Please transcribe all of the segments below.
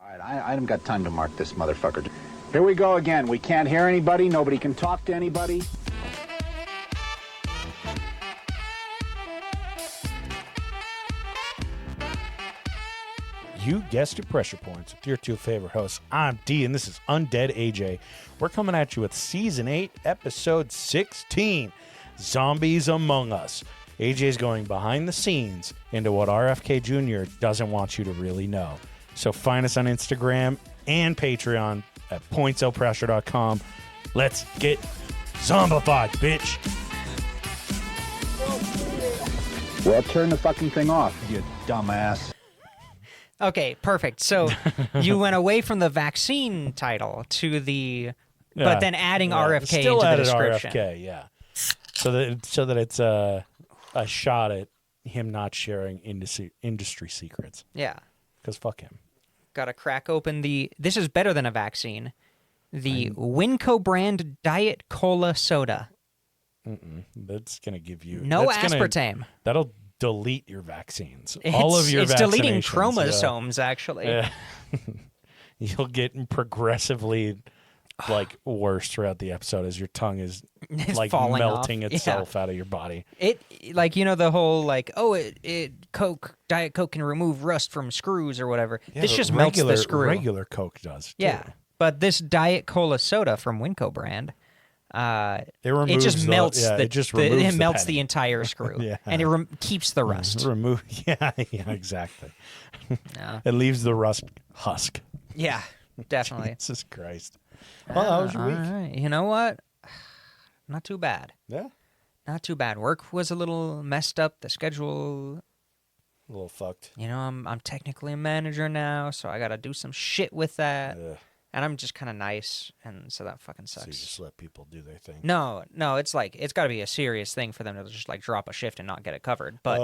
All right, I haven't got time to mark this motherfucker. Here we go again. We can't hear anybody. Nobody can talk to anybody. You guessed it, Pressure Points with your two favorite hosts. I'm D, and this is Undead AJ. We're coming at you with Season 8, Episode 16, Zombies Among Us. AJ's going behind the scenes into what RFK Jr. doesn't want you to really know. So find us on Instagram and Patreon at pointsopressure.com. Let's get zombified, bitch. Well, turn the fucking thing off, you dumbass. Okay, perfect. So you went away from the vaccine title to the, but then adding RFK Still into the added description. RFK, yeah. So that it's a shot at him not sharing industry secrets. Yeah. Because fuck him. Got to crack open this is better than a vaccine, the Winco brand Diet Cola Soda. That's going to give you... No aspartame. That'll delete your vaccines. All of your vaccinations. It's deleting chromosomes, actually. Yeah. You'll get progressively worse throughout the episode as your tongue is It's melting off. itself out of your body. It the whole Diet Coke can remove rust from screws or whatever. Yeah, this just melts the screw. Regular Coke does, too. Yeah, but this Diet Cola Soda from Winco brand, it just melts it melts the entire screw. Yeah. And it keeps the rust. Yeah, exactly. Yeah. It leaves the rust husk. Yeah, definitely. Jesus Christ. Well, how was your week? All right. You know what? Not too bad. Yeah? Not too bad. Work was a little messed up. The schedule, A little fucked. you know, I'm technically a manager now, so I got to do some shit with that. Ugh. And I'm just kind of nice, and so that fucking sucks. So you just let people do their thing. No, it's it's got to be a serious thing for them to just drop a shift and not get it covered. But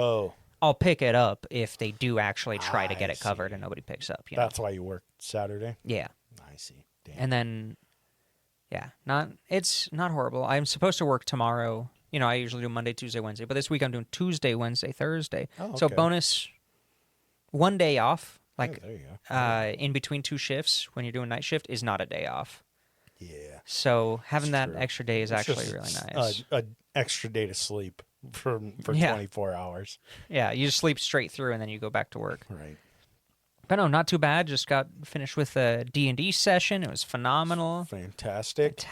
I'll pick it up if they do actually try to get it covered and nobody picks up. That's why you work Saturday? Yeah. I see. Damn. And then, it's not horrible. I'm supposed to work tomorrow. You know, I usually do Monday, Tuesday, Wednesday. But this week I'm doing Tuesday, Wednesday, Thursday. Oh, okay. So bonus, one day off. There you go. In between two shifts, when you're doing night shift, is not a day off. Yeah. So having that true. extra day is It's actually just really nice. An extra day to sleep for 24 hours. Yeah, you just sleep straight through and then you go back to work. Right. But no, not too bad. Just got finished with a D&D session. It was phenomenal. Fantastic.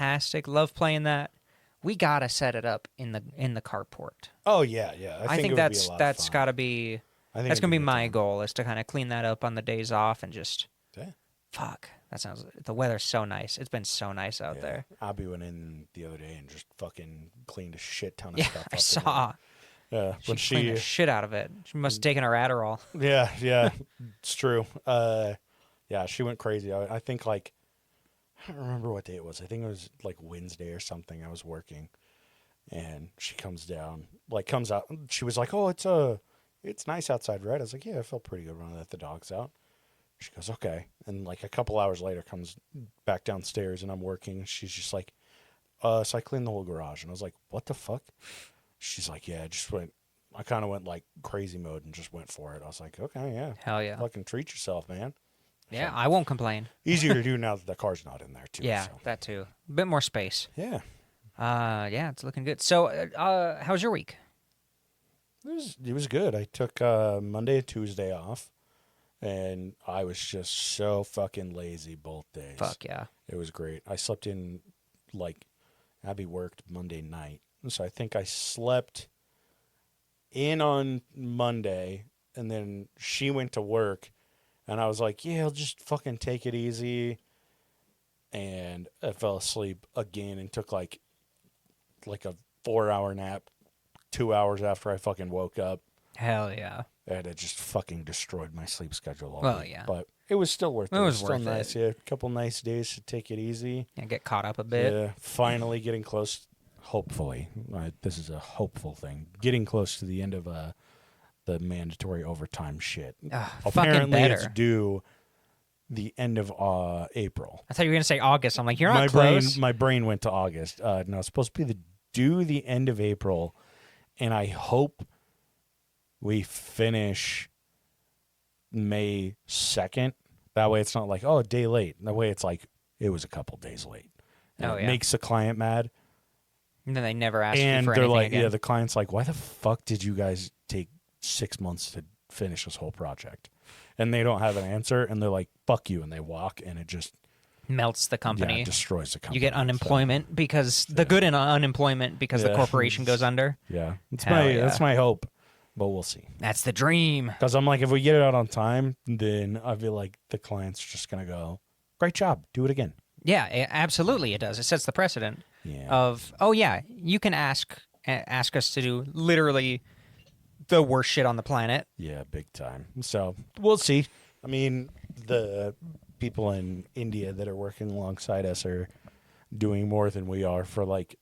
Love playing that. We gotta set it up in the carport. Oh yeah. I think that's gotta be. That's gonna be my goal, is to kind of clean that up on the days off and just. Yeah. Fuck. The weather's so nice. It's been so nice out there. Abby went in the other day and just fucking cleaned a shit ton of Yeah, stuff up. I saw. Yeah, when She cleaned the shit out of it. She must have taken her Adderall. Yeah, it's true. Yeah, she went crazy. I think I don't remember what day it was. I think it was Wednesday or something. I was working, and she comes out. She was like, "Oh, it's nice outside, right?" I was like, "Yeah, I felt pretty good when I let the dogs out." She goes, "Okay," and a couple hours later, comes back downstairs, and I'm working. She's just like, "So I cleaned the whole garage," and I was like, "What the fuck?" She's like, "Yeah, I kind of went crazy mode and just went for it." I was like, "Okay, yeah, Hell yeah, fucking treat yourself, man." Yeah, So, I won't complain. easier to do now that the car's not in there too. Yeah, so. that too. A bit more space. Yeah. Yeah, it's looking good. So, how's your week? It was good. I took Monday and Tuesday off, and I was just so fucking lazy both days. Fuck yeah. It was great. I slept in, Abby worked Monday night, so I think I slept in on Monday, and then she went to work, and I was like, yeah, I'll just fucking take it easy, and I fell asleep again and took a 4-hour nap 2 hours after I fucking woke up. Hell yeah. And it just fucking destroyed my sleep schedule all week. Yeah. But it was still worth it. It was still worth nice. it. Yeah, a couple nice days to take it easy. And get caught up a bit. Yeah, finally getting close, hopefully. This is a hopeful thing. Getting close to the end of the mandatory overtime shit. Apparently it's due the end of April. I thought you were going to say August. I'm like, you're not close. My brain went to August. No, it's supposed to be due the end of April, and I hope we finish May 2nd, That way it's not like, oh, a day late. That way it's like, it was a couple days late. And it makes the client mad. And then they never ask you And for they're anything like, again. yeah, the client's like, why the fuck did you guys take 6 months to finish this whole project? And they don't have an answer, and they're like, fuck you, and they walk, and it just melts the company. Yeah, destroys the company. You get unemployment because the good in unemployment because the corporation goes under. Yeah. That's my hope, but we'll see. That's the dream. Because I'm like, if we get it out on time, then I feel like the client's just going to go, great job, do it again. Yeah, absolutely it does. It sets the precedent Yeah. of, oh yeah, you can ask us to do literally the worst shit on the planet. Yeah, big time. So we'll see. I mean, the people in India that are working alongside us are doing more than we are for like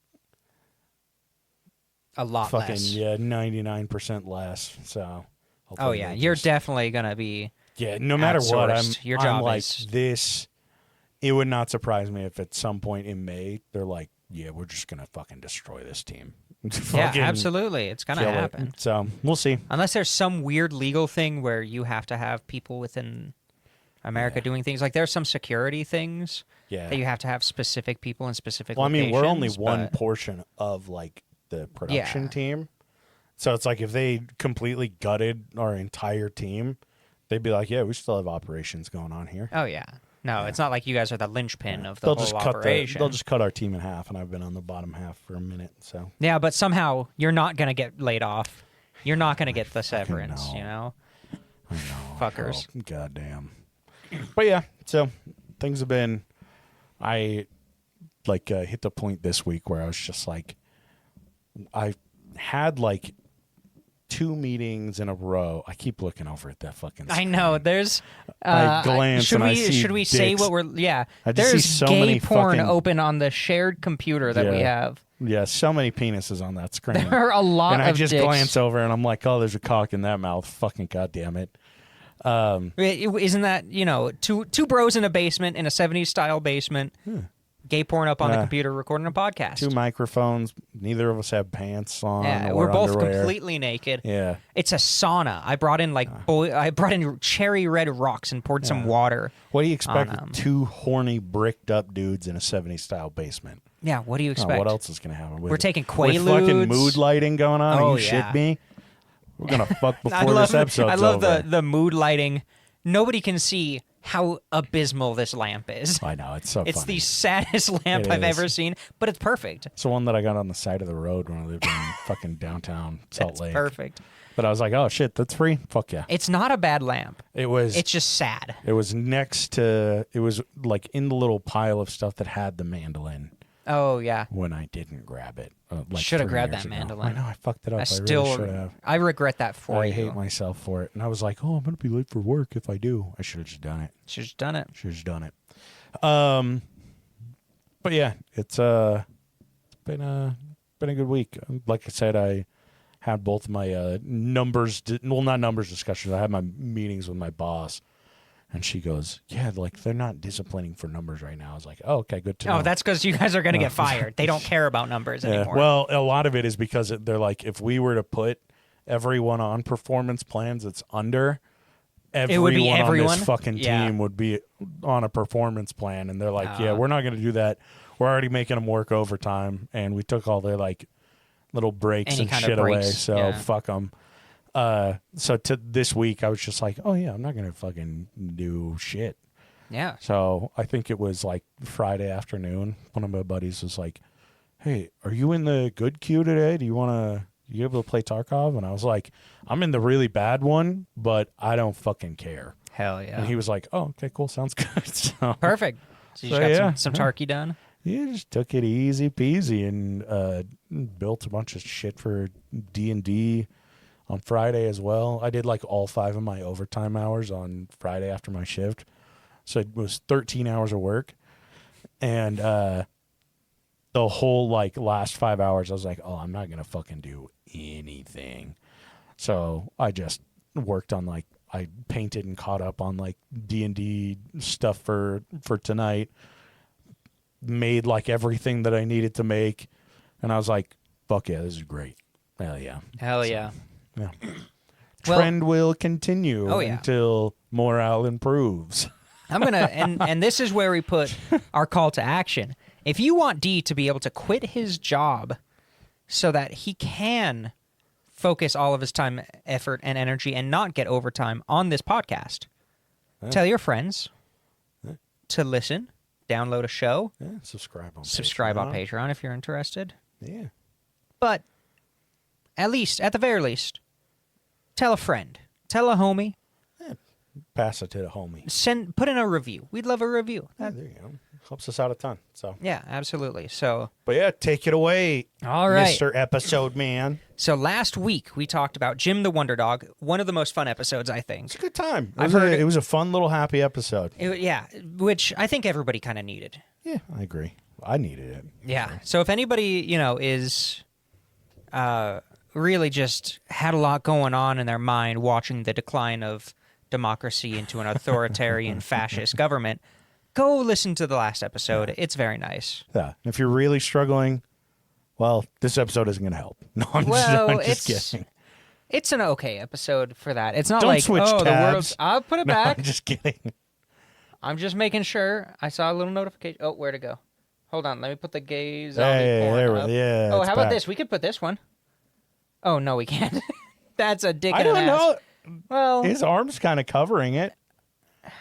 a lot less. Yeah, 99% less. So oh yeah, you're definitely gonna be no matter what, I'm like is... this. It would not surprise me if at some point in May they're like, yeah, we're just gonna fucking destroy this team. Yeah, absolutely, it's gonna happen. So we'll see. Unless there's some weird legal thing where you have to have people within America doing things, like there's some security things that you have to have specific people in specific locations. I mean, we're only one portion of like the production team. So it's like if they completely gutted our entire team, they'd be like, yeah, we still have operations going on here. Oh, yeah. No, it's not like you guys are the linchpin of the whole operation. They'll just cut our team in half, and I've been on the bottom half for a minute. So yeah, but somehow you're not going to get laid off. You're not going to get the severance, you know? I know. Fuckers. Oh, goddamn. But yeah, so things have been... I hit the point this week where I was just like... I had like 2 meetings in a row. I keep looking over at that fucking screen. I know. There's I glance should and we I see should we dicks. say what we're there's so gay many porn fucking... open on the shared computer that we have. Yeah, so many penises on that screen. There are a lot and of I just dicks. glance over and I'm like, oh, there's a cock in that mouth. Fucking goddamn it. Isn't that, two bros in a basement, in a 70s style basement, gay porn up on the computer recording a podcast. 2 microphones. Neither of us have pants on. Yeah, or we're both underwear. completely naked. Yeah. It's a sauna. I brought in cherry red rocks and poured some water. What do you expect with 2 horny bricked up dudes in a 70s style basement? Yeah, what do you expect? What else is going to happen? We're taking Quaaludes. With fucking mood lighting going on. Oh, you shit me? We're going to fuck before this episode's over. I love the mood lighting. Nobody can see how abysmal this lamp is. I know, it's so It's funny. the saddest lamp I've ever seen, but it's perfect. It's the one that I got on the side of the road when I lived in fucking downtown Salt Lake. Perfect. But I was like, oh shit, that's free? Fuck yeah. It's not a bad lamp. It's just sad. It was it was like in the little pile of stuff that had the mandolin. Oh, yeah. When I didn't grab it. Should have grabbed that ago. mandolin. I know, I fucked it up. I really should have. I regret that for you. I hate myself for it. And I was like, oh, I'm going to be late for work if I do. I should have just done it. Should have just done it. Should have just done it. But yeah, it's been a good week. Like I said, I had both my not numbers discussions. I had my meetings with my boss. And she goes, yeah, like they're not disciplining for numbers right now. I was like, oh, okay, good to know. Oh, that's because you guys are going to get fired. They don't care about numbers anymore. Well, a lot of it is because they're like, if we were to put everyone on performance plans, it's under. Everyone on this fucking team would be on a performance plan. And they're like, yeah, we're not going to do that. We're already making them work overtime. And we took all their like little breaks and shit away. So fuck them. So to this week, I was just like, oh yeah, I'm not gonna fucking do shit. Yeah. So I think it was like Friday afternoon. One of my buddies was like, "Hey, are you in the good queue today? You able to play Tarkov?" And I was like, "I'm in the really bad one, but I don't fucking care." Hell yeah. And he was like, "Oh, okay, cool, sounds good." So, perfect. So you just got some Tarky done. Yeah, just took it easy peasy and built a bunch of shit for D&D. On Friday as well. I did like all 5 of my overtime hours on Friday after my shift. So it was 13 hours of work. And the whole like last 5 hours, I was like, oh, I'm not going to fucking do anything. So I just worked on like, I painted and caught up on like D&D stuff for tonight. Made like everything that I needed to make. And I was like, fuck yeah, this is great. Hell yeah. Hell yeah. Yeah. Trend will continue until morale improves. and this is where we put our call to action. If you want D to be able to quit his job so that he can focus all of his time, effort, and energy and not get overtime on this podcast, tell your friends to listen, download a show, subscribe on Patreon if you're interested. Yeah. But at the very least, tell a friend, tell a homie. Pass it to the homie. Put in a review. We'd love a review. There you go. Helps us out a ton. So yeah, absolutely. So, but yeah, take it away. All right, Mr. Episode Man. So last week we talked about Jim the Wonder Dog. One of the most fun episodes, I think. It's a good time. It was a fun little happy episode. Which I think everybody kind of needed. Yeah, I agree. I needed it. Yeah. So if anybody is really just had a lot going on in their mind watching the decline of democracy into an authoritarian fascist government, go listen to the last episode. Yeah. It's very nice. Yeah. If you're really struggling, well, this episode isn't going to help. No, I'm just kidding. It's an okay episode for that. It's not Don't like, switch tabs. The world's... I'll put it back. I'm just kidding. I'm just making sure. I saw a little notification. Oh, where'd it go? Hold on. Let me put the gaze on up. Yeah, oh, how about this? We could put this one. Oh, no, we can't. That's a dick and an ass. I don't know. Well, his arm's kind of covering it,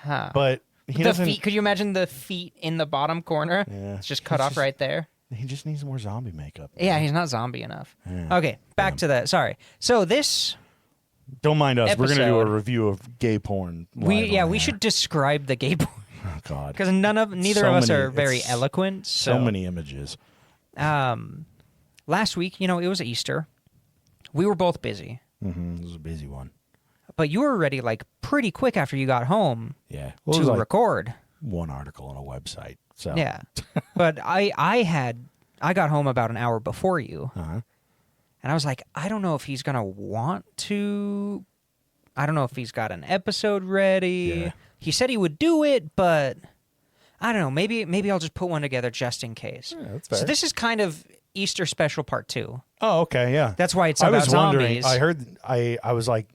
but he doesn't. Feet. Could you imagine the feet in the bottom corner? Yeah. It's just cut off right there. He just needs more zombie makeup. Yeah, he's not zombie enough. Yeah. Okay, back to that. Sorry. So this. Don't mind us. Episode, we're gonna do a review of gay porn. We should describe the gay porn. Oh God. Because neither of us are very eloquent. So many images. Last week, it was Easter. We were both busy. Mm-hmm. It was a busy one. But you were ready pretty quick after you got home. Yeah. To record. One article on a website. So yeah. But I got home about an hour before you. Uh-huh. And I was like, I don't know if he's gonna want to. I don't know if he's got an episode ready. Yeah. He said he would do it, but I don't know. Maybe I'll just put one together just in case. Yeah, that's fair. So this is kind of Easter special part 2. Oh, okay, yeah. That's why it's about zombies. I heard. I was like,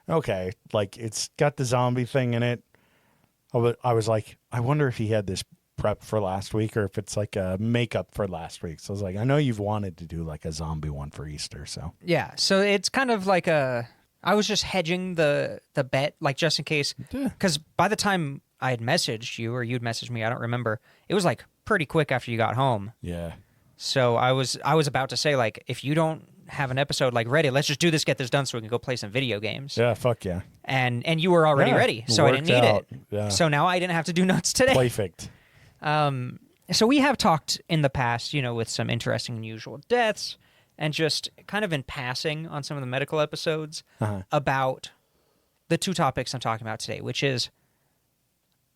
okay, like it's got the zombie thing in it. I was like, I wonder if he had this prep for last week or if it's like a makeup for last week. So I was like, I know you've wanted to do like a zombie one for Easter, so yeah. So it's kind of like I was just hedging the bet, like just in case, because by the time I had messaged you or you'd messaged me, I don't remember. It was like pretty quick after you got home. Yeah. So I was about to say, like, if you don't have an episode like ready, let's just do this, get this done, so we can go play some video games. Yeah, fuck yeah. And you were already ready, so I didn't need it. Yeah. So now I didn't have to do notes today. Perfect. So we have talked in the past, with some interesting and unusual deaths, and just kind of in passing on some of the medical episodes about the 2 topics I'm talking about today, which is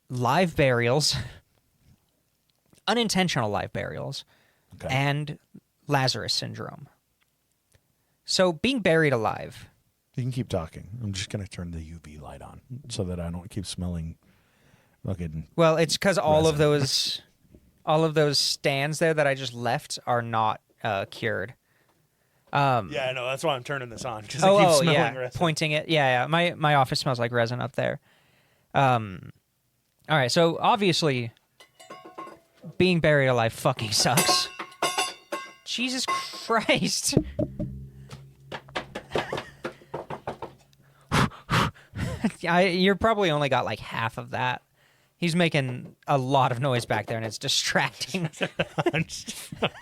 live burials, unintentional live burials, and Lazarus Syndrome. So being buried alive. You can keep talking. I'm just going to turn the UV light on so that I don't keep smelling fucking... Well, it's because all of those stands there that I just left are not cured. Yeah, I know. That's why I'm turning this on, because I keep smelling resin. Pointing it. Yeah. My office smells like resin up there. All right, so obviously being buried alive fucking sucks. Jesus Christ. You're probably only got like half of that. He's making a lot of noise back there, and it's distracting. I'm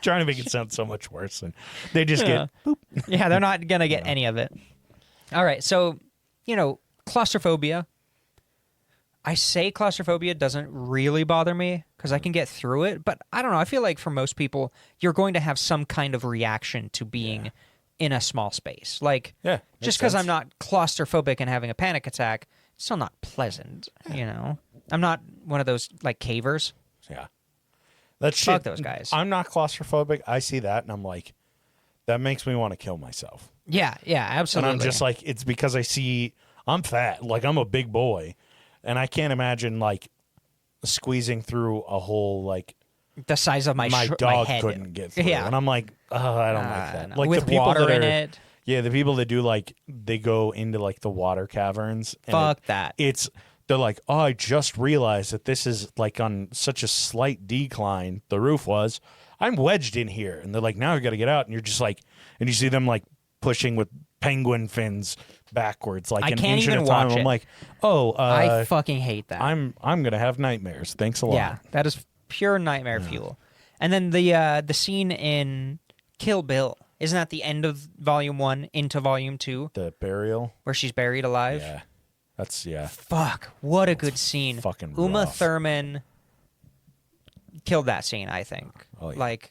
trying to make it sound so much worse. And they just get boop. Yeah, they're not going to get any of it. All right, so, claustrophobia. I say claustrophobia doesn't really bother me because I can get through it, but I don't know. I feel like for most people, you're going to have some kind of reaction to being in a small space. Like, just because I'm not claustrophobic and having a panic attack, it's still not pleasant, I'm not one of those, like, cavers. Yeah. That's shit. Fuck those guys. I'm not claustrophobic. I see that, and I'm like, that makes me want to kill myself. Yeah, absolutely. And I'm just like, it's because I see I'm fat. Like, I'm a big boy. And I can't imagine, like, squeezing through a hole, like... The size of my dog head. Couldn't get through. Yeah. And I'm like, I don't like that. No. Like With the people water that in it. Yeah, the people that do, like, they go into, like, the water caverns. And Fuck that. It's... they're like, oh, I just realized that this is like on such a slight decline. The roof was. I'm wedged in here. And they're like, now we got to get out. And you're just like, and you see them like pushing with penguin fins backwards, like an inch at a time. I'm like, oh, I fucking hate that. I'm gonna have nightmares. Thanks a lot. Yeah, that is pure nightmare fuel. And then the scene in Kill Bill, isn't that the end of Volume 1 into Volume 2? The burial where she's buried alive. Yeah, that's Fuck, what a good scene. Fucking Uma rough. Thurman killed that scene, I think. Oh, yeah. Like,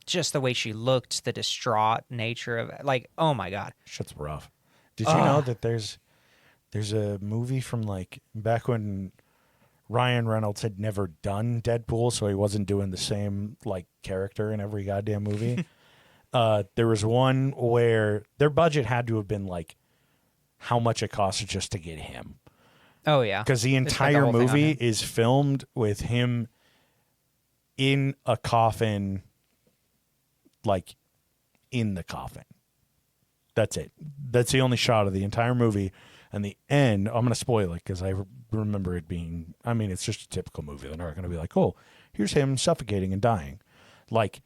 just the way she looked, the distraught nature of it. Like, oh my God. Shit's rough. Did you know that there's a movie from like back when Ryan Reynolds had never done Deadpool, so he wasn't doing the same like character in every goddamn movie. There was one where their budget had to have been like how much it cost just to get him. Oh, yeah. Because the entire movie is filmed with him in a coffin, like in the coffin. That's it. That's the only shot of the entire movie. And the end, I'm going to spoil it because I remember it being, I mean, it's just a typical movie. They're not going to be like, oh, here's him suffocating and dying. Like,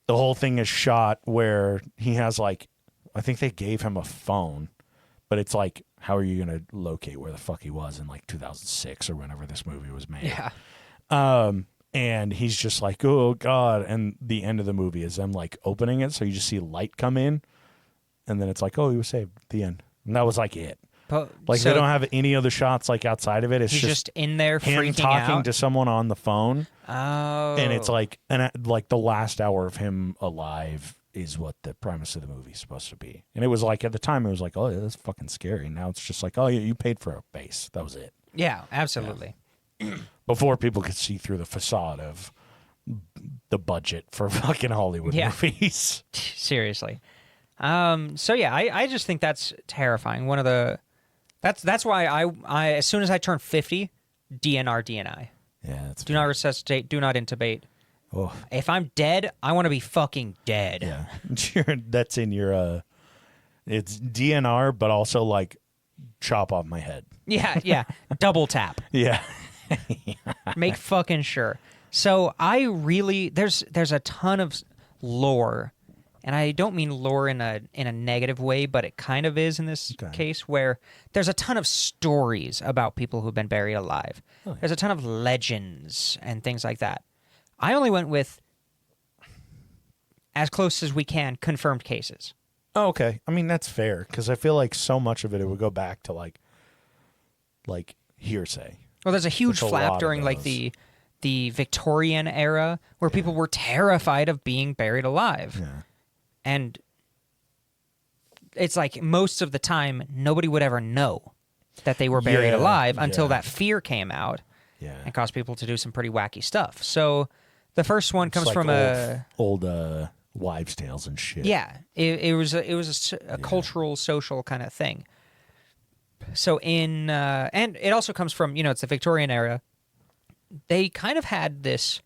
the whole thing is shot where he has like, I think they gave him a phone, but it's like, how are you going to locate where the fuck he was in like 2006 or whenever this movie was made? Yeah. And he's just like, oh, God. And the end of the movie is them like opening it. So you just see light come in. And then it's like, oh, he was saved. The end. And that was like it. Like so they don't have any other shots like outside of it. It's he's just in there him freaking talking out. to someone on the phone. Oh. And it's like, like the last hour of him alive is what the premise of the movie is supposed to be. And it was like, at the time, it was like, oh, yeah, that's fucking scary. Now it's just like, oh, yeah, you paid for a base. That was it. Yeah, absolutely. Yeah. Before people could see through the facade of the budget for fucking Hollywood movies. Seriously. So yeah, I just think that's terrifying. One of the that's why I as soon as I turn 50, DNR DNI. Yeah, that's do not resuscitate, do not intubate. Oh. If I'm dead, I want to be fucking dead. Yeah. That's in your it's DNR but also like chop off my head. Yeah. Double tap. Yeah. Make fucking sure. So I really there's a ton of lore. And I don't mean lore in a negative way, but it kind of is in this case, where there's a ton of stories about people who've been buried alive. Oh, yeah. There's a ton of legends and things like that. I only went with, as close as we can, confirmed cases. Oh, okay. I mean, that's fair, because I feel like so much of it would go back to like hearsay. Well, there's a huge flap during like the Victorian era where people were terrified of being buried alive. Yeah. And it's like most of the time, nobody would ever know that they were buried alive until that fear came out and caused people to do some pretty wacky stuff. So the first one comes like from old wives' tales and shit. Yeah, it was a cultural, social kind of thing. So and it also comes from, it's the Victorian era. They kind of had this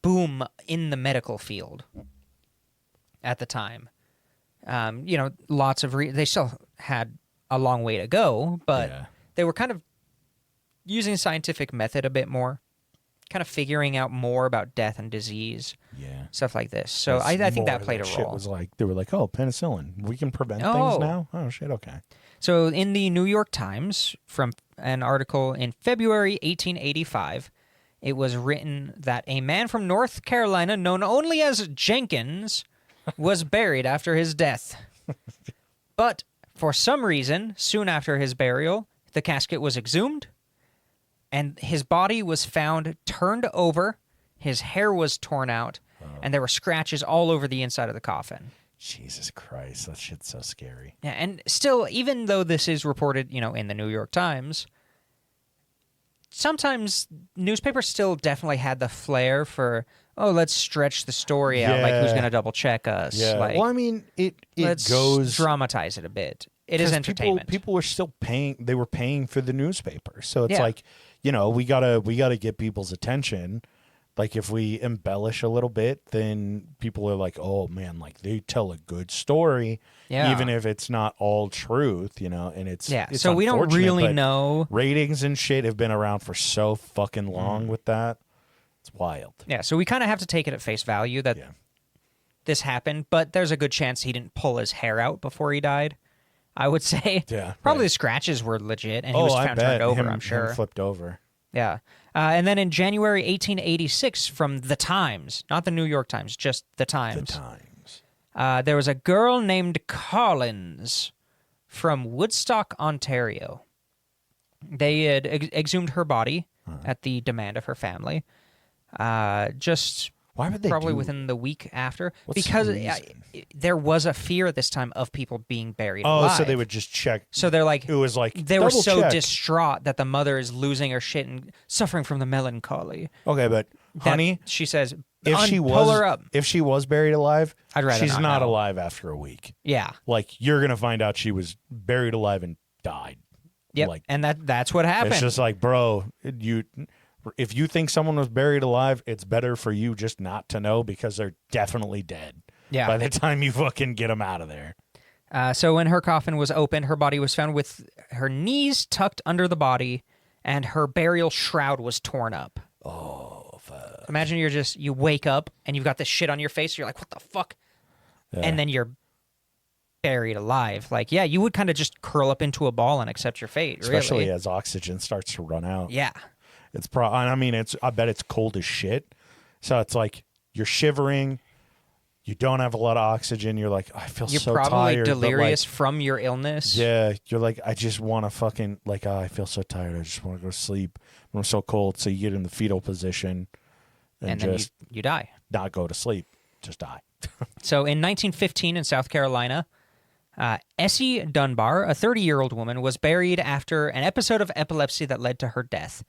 boom in the medical field at the time. Lots of they still had a long way to go, but they were kind of using scientific method a bit more, kind of figuring out more about death and disease, stuff like this. So I think that played a role. Was like they were like, oh, penicillin, we can prevent things now. Oh shit, okay. So in the New York Times, from an article in February 1885, it was written that a man from North Carolina, known only as Jenkins, was buried after his death. But for some reason, soon after his burial, the casket was exhumed, and his body was found turned over, his hair was torn out, and there were scratches all over the inside of the coffin. Jesus Christ, that shit's so scary. Yeah, and still, even though this is reported, in the New York Times, sometimes newspapers still definitely had the flair for, let's stretch the story out, like who's going to double check us. Yeah. Like, well, I mean, it let's goes dramatize it a bit. It is entertainment. People were still paying. They were paying for the newspaper, so it's like, we gotta get people's attention, like if we embellish a little bit, then people are like, oh man, like they tell a good story, even if it's not all truth, you know. And it's So we don't really know. Ratings and shit have been around for so fucking long with that. It's wild. Yeah, so we kind of have to take it at face value that this happened, but there's a good chance he didn't pull his hair out before he died. I would say. Yeah, probably the scratches were legit, and he was found turned over. I'm sure. Him flipped over. Yeah. And then in January 1886, from The Times, not the New York Times, just The Times. The Times. There was a girl named Collins from Woodstock, Ontario. They had exhumed her body at the demand of her family. Why would they probably within the week after? What's because the there was a fear at this time of people being buried alive. alive. So they would just check. So they're like, it was like they were so check. distraught that the mother is losing her shit and suffering from the melancholy. Okay, but honey, she says, if she pull her up. If she was buried alive, I'd rather she's not know. alive after a week. Yeah, like you're gonna find out she was buried alive and died. Yep, like, and that's what happened. It's just like, bro, if you think someone was buried alive, it's better for you just not to know because they're definitely dead. Yeah. By the time you fucking get them out of there. So when her coffin was opened, her body was found with her knees tucked under the body, and her burial shroud was torn up. Oh, fuck. Imagine you wake up and you've got this shit on your face. You're like, what the fuck? Yeah. And then you're buried alive. Like, yeah, you would kind of just curl up into a ball and accept your fate. Especially really. as oxygen starts to run out. Yeah. It's I bet it's cold as shit. So it's like you're shivering. You don't have a lot of oxygen. You're like, I feel so tired. You're probably delirious from your illness. Yeah. You're like, I just want to fucking, like, I feel so tired. I just want to go to sleep. I'm so cold. So you get in the fetal position and just then you die. Not go to sleep. Just die. So in 1915 in South Carolina, Essie Dunbar, a 30-year-old woman, was buried after an episode of epilepsy that led to her death.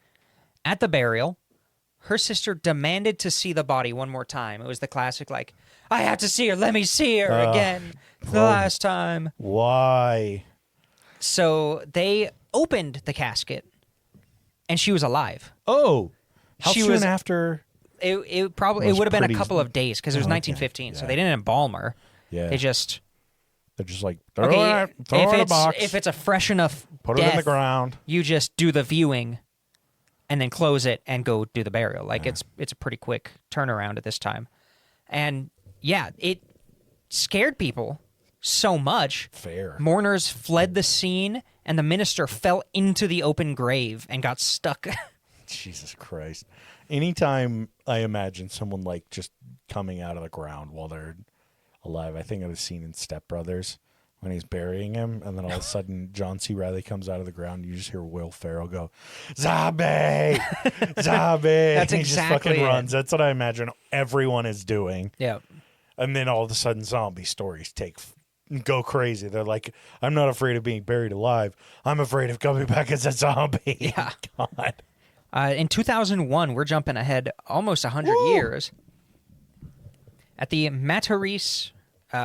At the burial, her sister demanded to see the body one more time. It was the classic, like, I have to see her. Let me see her again. The last time. Why? So they opened the casket, and she was alive. Oh. How she soon was, after? It would have been a couple of days because it was 1915, okay. so they didn't embalm her. Yeah. They're just like, throw it in a box. If it's a fresh enough Put death, it in the ground. You just do the viewing and then close it and go do the burial. Like it's a pretty quick turnaround at this time. And yeah, it scared people so much. Fair. Mourners fled the scene and the minister fell into the open grave and got stuck. Jesus Christ. Anytime I imagine someone like just coming out of the ground while they're alive, I think of the scene in Step Brothers when he's burying him, and then all of a sudden John C. Reilly comes out of the ground, and you just hear Will Ferrell go, "Zombie! Zombie!" That's and he exactly just fucking it. runs. That's what I imagine everyone is doing. Yeah. And then all of a sudden zombie stories go crazy. They're like, I'm not afraid of being buried alive. I'm afraid of coming back as a zombie. Yeah. God. In 2001, we're jumping ahead almost 100 years. At the Matarese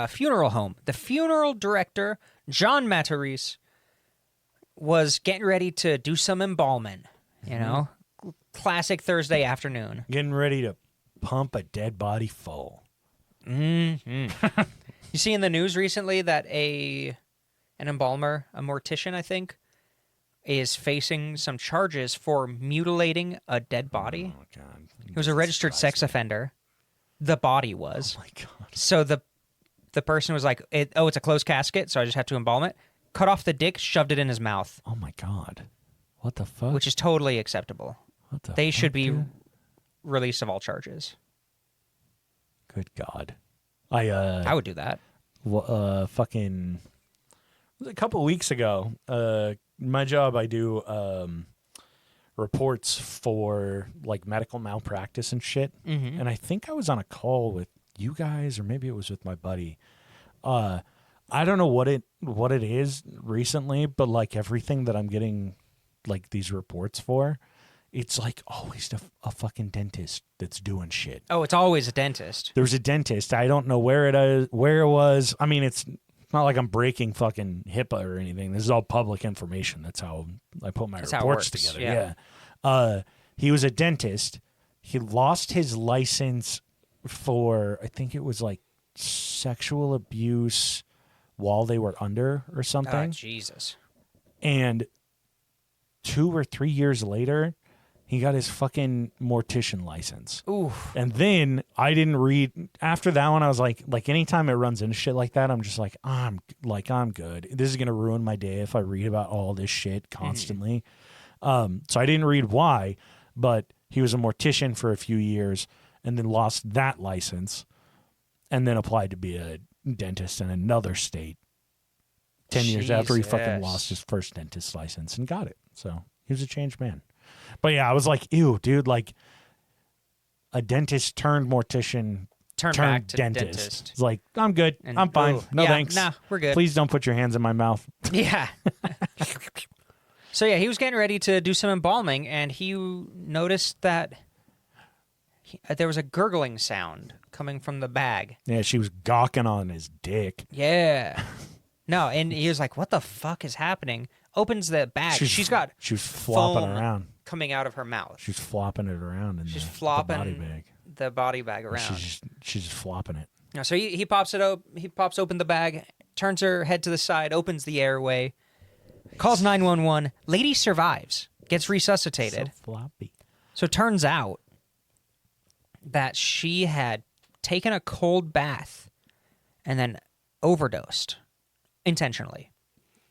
funeral home, the funeral director, John Matarese, was getting ready to do some embalming. You know, classic Thursday afternoon. Getting ready to pump a dead body full. Mm-hmm. You see in the news recently that an embalmer, a mortician, I think, is facing some charges for mutilating a dead body. Oh, God. He was a registered sex offender. The body was. Oh, my God. So the person was like, it's a closed casket, so I just have to embalm it. Cut off the dick, shoved it in his mouth. Oh, my God. What the fuck? Which is totally acceptable. What the They fuck, should be dude? released of all charges. Good God. I would do that. Fucking... It was a couple weeks ago. My job, I do reports for like medical malpractice and shit. Mm-hmm. And I think I was on a call with you guys, or maybe it was with my buddy. I don't know what it is recently, but like everything that I'm getting like these reports for, it's like always a fucking dentist that's doing shit. Oh, it's always a dentist. There's a dentist. I don't know where it was. I mean, it's not like I'm breaking fucking HIPAA or anything. This is all public information. That's how I put my reports together. Yeah. He was a dentist he lost his license for, I think it was like sexual abuse while they were under or something. Oh, Jesus. And 2 or 3 years later, he got his fucking mortician license. Ooh. And then I didn't read after that one. I was like anytime it runs into shit like that, I'm just like, I'm good. This is gonna ruin my day if I read about all this shit constantly. So I didn't read why, but he was a mortician for a few years and then lost that license and then applied to be a dentist in another state 10 years after he fucking lost his first dentist license and got it. So he was a changed man. But yeah, I was like, ew, dude, like a dentist turned mortician Turn back to dentist. It's like, I'm good. And, I'm fine. No yeah, thanks. Nah, we're good. Please don't put your hands in my mouth. Yeah. So yeah, he was getting ready to do some embalming, and he noticed that there was a gurgling sound coming from the bag. Yeah, she was gawking on his dick. Yeah. No, and he was like, what the fuck is happening? Opens the bag. She was flopping foam around. Coming out of her mouth. She's flopping it around in She's the flopping body bag. the body bag around. She's just flopping it. No, so he pops it up. He pops open the bag, turns her head to the side, opens the airway, calls 911. Lady survives, gets resuscitated. So floppy. So it turns out that she had taken a cold bath and then overdosed intentionally.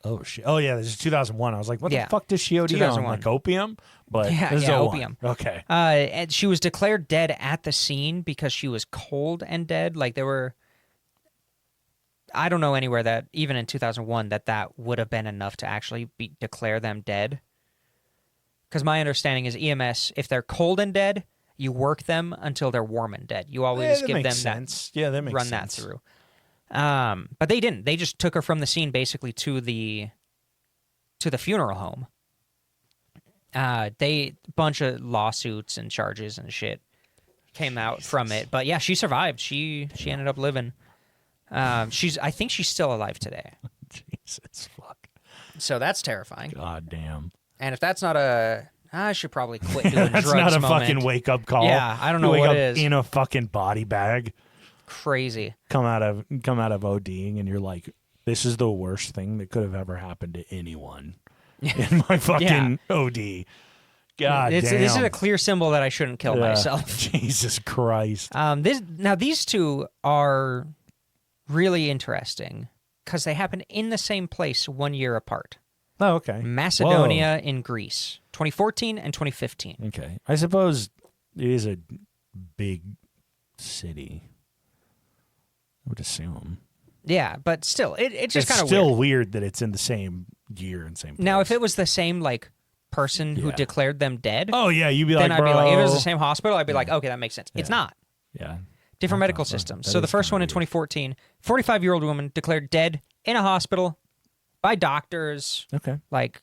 Oh shit! Oh yeah, this is 2001. I was like, what Yeah. the fuck does she OD on? 2001. Like opium? But Yeah, this is yeah, 01. opium. Okay. And she was declared dead at the scene because she was cold and dead. Like there were, I don't know anywhere that even in 2001 that would have been enough to actually declare them dead. Because my understanding is EMS, if they're cold and dead, you work them until they're warm and dead. You always that give them makes sense. Yeah, that makes run sense. that through. But they didn't. They just took her from the scene basically to the funeral home. They bunch of lawsuits and charges and shit came out from it. But yeah, she survived. She ended up living. I think she's still alive today. Jesus fuck. So that's terrifying. God damn. And if that's not I should probably quit doing That's drugs not a moment. fucking wake up call. Yeah, I don't know You wake what up it is. in a fucking body bag. Crazy. Come out of ODing and you're like, this is the worst thing that could have ever happened to anyone in my fucking OD. God damn. This is a clear symbol that I shouldn't kill myself. Jesus Christ. These two are really interesting because they happen in the same place 1 year apart. Oh, okay. Macedonia in Greece, 2014 and 2015. Okay. I suppose it is a big city. I would assume. Yeah, but still, it's just kind of still weird. weird that it's in the same year and same place. Now, if it was the same person who Yeah. declared them dead, oh yeah, you'd be then like, I'd be like, if it was bro. the same hospital, I'd be like, okay, that makes sense. It's Yeah. not. Yeah. Different Okay, medical well, systems. that So the is first kinda one in weird. 2014, 45-year-old woman declared dead in a hospital by doctors. Okay. Like,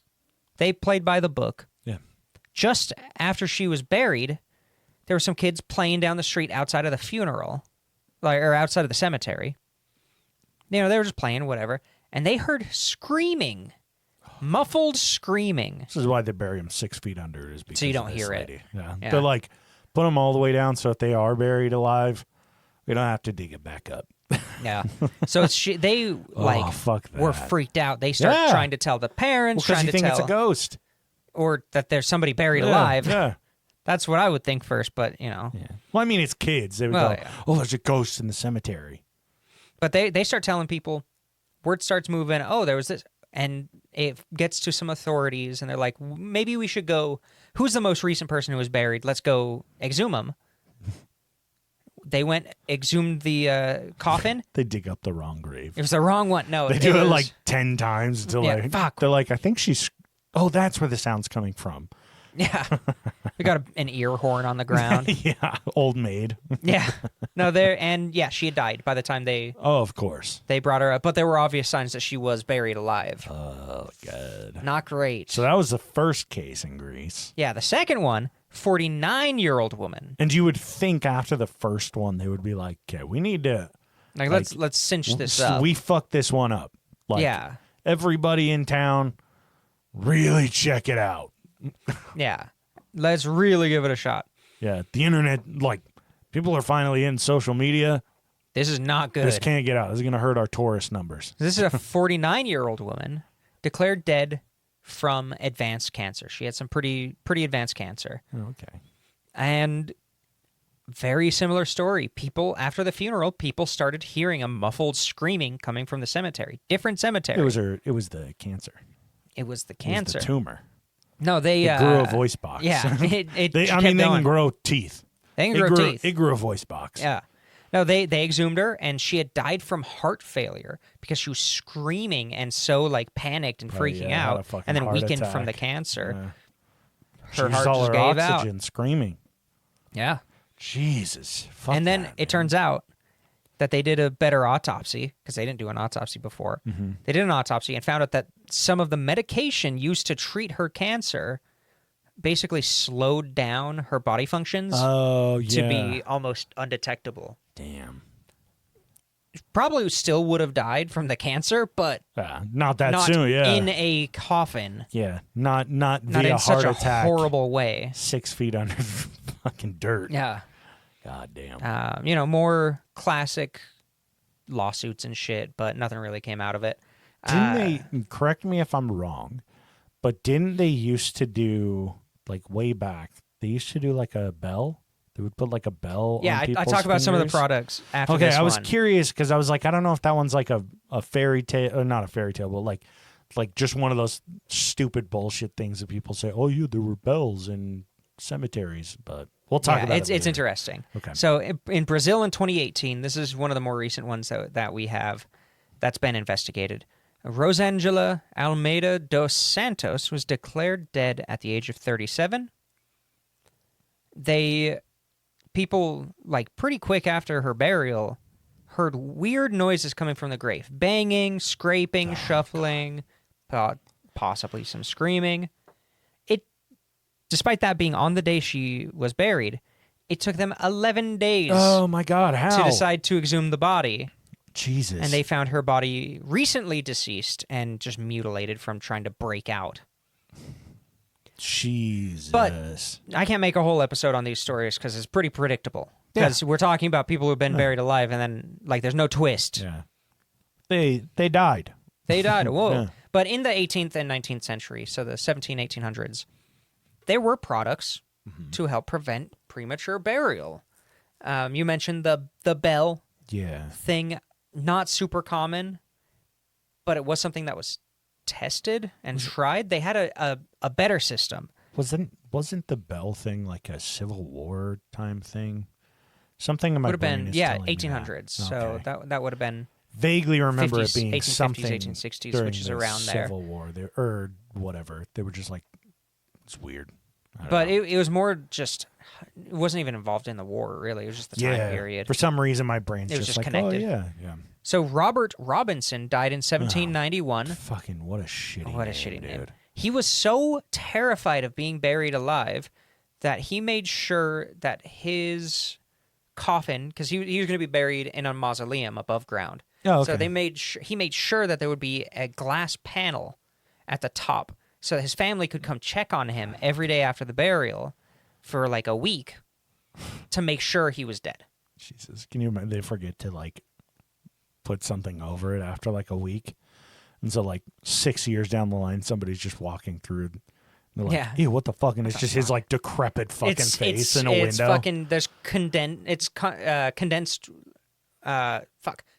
they played by the book. Yeah. Just after she was buried, there were some kids playing down the street outside of the funeral, or outside of the cemetery. You know, they were just playing, whatever, and they heard screaming, muffled screaming. This is why they bury them 6 feet under. Is because So you don't of this hear it. lady. Yeah. Yeah. They're like, put them all the way down so if they are buried alive, we don't have to dig it back up. Yeah. So they fuck were that. freaked out. They start Yeah. trying to tell the parents, Because trying you to think tell, it's a ghost. or that there's somebody buried Yeah, alive. Yeah. That's what I would think first, but you know. Yeah. Well, I mean, it's kids. They would Well, go, yeah. oh, there's a ghost in the cemetery. But they start telling people, word starts moving, oh, there was this, and it gets to some authorities, and they're like, maybe we should go, who's the most recent person who was buried? Let's go exhume him. They went, exhumed the coffin. They dig up the wrong grave. It was the wrong one. No, They do it was- like 10 times until Yeah, like, fuck. they're like, I think she's, oh, that's where the sound's coming from. Yeah. We got an ear horn on the ground. Yeah, old maid. Yeah. No, she had died by the time they Oh, of course. brought her up, but there were obvious signs that she was buried alive. Oh, God. Not great. So that was the first case in Greece. Yeah, the second one, 49-year-old woman. And you would think after the first one, they would be like, okay, we need to. Like, let's cinch this up. We fucked this one up. Like, Yeah. everybody in town, really check it out. Yeah. Let's really give it a shot. Yeah, the internet, like, people are finally in social media. This is not good. This can't get out. This is going to hurt our tourist numbers. This is a 49-year-old woman declared dead from advanced cancer. She had some pretty advanced cancer. Okay. And very similar story. People, after the funeral, people started hearing a muffled screaming coming from the cemetery. Different cemetery. It was the cancer. It was the It cancer. was the tumor. No, they It grew a voice box. Yeah, it they kept can going. grow teeth. They can grow teeth. It grew a voice box. Yeah. No, they exhumed her, and she had died from heart failure because she was screaming and so like panicked and freaking had a out, fucking and then heart weakened attack. from the cancer. Yeah. Her She heart used all just her gave oxygen, out. screaming. Yeah. Jesus. Fuck And then that, it turns out that they did a better autopsy because they didn't do an autopsy before. Mm-hmm. They did an autopsy and found out that some of the medication used to treat her cancer basically slowed down her body functions Oh, yeah. to be almost undetectable. Damn. Probably still would have died from the cancer, but Not that not soon, yeah. in a coffin. Yeah. Not Not via in heart such a attack. horrible way. 6 feet under fucking dirt. Yeah. God damn. More classic lawsuits and shit, but nothing really came out of it. Didn't they, correct me if I'm wrong, but didn't they used to do, like way back, they used to do like a bell? They would put like a bell Yeah, on I people's talked about some of the fingers? products after Okay, this I was one. curious because I was like, I don't know if that one's like a fairy tale, or not a fairy tale, but like just one of those stupid bullshit things that people say, oh, yeah, there were bells in cemeteries, but we'll talk about it It's later. interesting. Okay. So in Brazil in 2018, this is one of the more recent ones that we have that's been investigated. Rosângela Almeida dos Santos was declared dead at the age of 37. People, like, pretty quick after her burial, heard weird noises coming from the grave. Banging, scraping, shuffling, possibly some screaming. Despite that being on the day she was buried, it took them 11 days Oh my God, how? to decide to exhume the body. Jesus. And they found her body recently deceased and just mutilated from trying to break out. Jesus. But I can't make a whole episode on these stories because it's pretty predictable. Because we're talking about people who've been buried alive, and then, like, there's no twist. Yeah. They died. They died. Whoa. Yeah. But in the 18th and 19th century, so the 1800s, there were products to help prevent premature burial. You mentioned the bell Yeah. thing, not super common, but it was something that was tested and tried. They had a better system. Wasn't the bell thing like a Civil War time thing? Something in my Would have brain been is 1800s. telling me So that. Okay. that would have been Vaguely remember 50s, it being 1850s, something 1860s, during which is the around there. Civil War, or whatever. They were just like, it's weird. I don't But know. it was more just, it wasn't even involved in the war, really. It was just the time period. For some reason, my brain's It was just just like, connected. oh yeah. So Robert Robinson died in 1791. Fucking what a shitty What a name, shitty name. dude. He was so terrified of being buried alive that he made sure that his coffin, because he was going to be buried in a mausoleum above ground. Oh, So okay. he made sure that there would be a glass panel at the top so that his family could come check on him every day after the burial for like a week to make sure he was dead. Jesus, can you imagine? They forget to like put something over it after like a week, and so like 6 years down the line, somebody's just walking through. And they're like, Yeah. ew, what the fuck? And it's just his like decrepit fucking face in a it's window. fucking there's condensed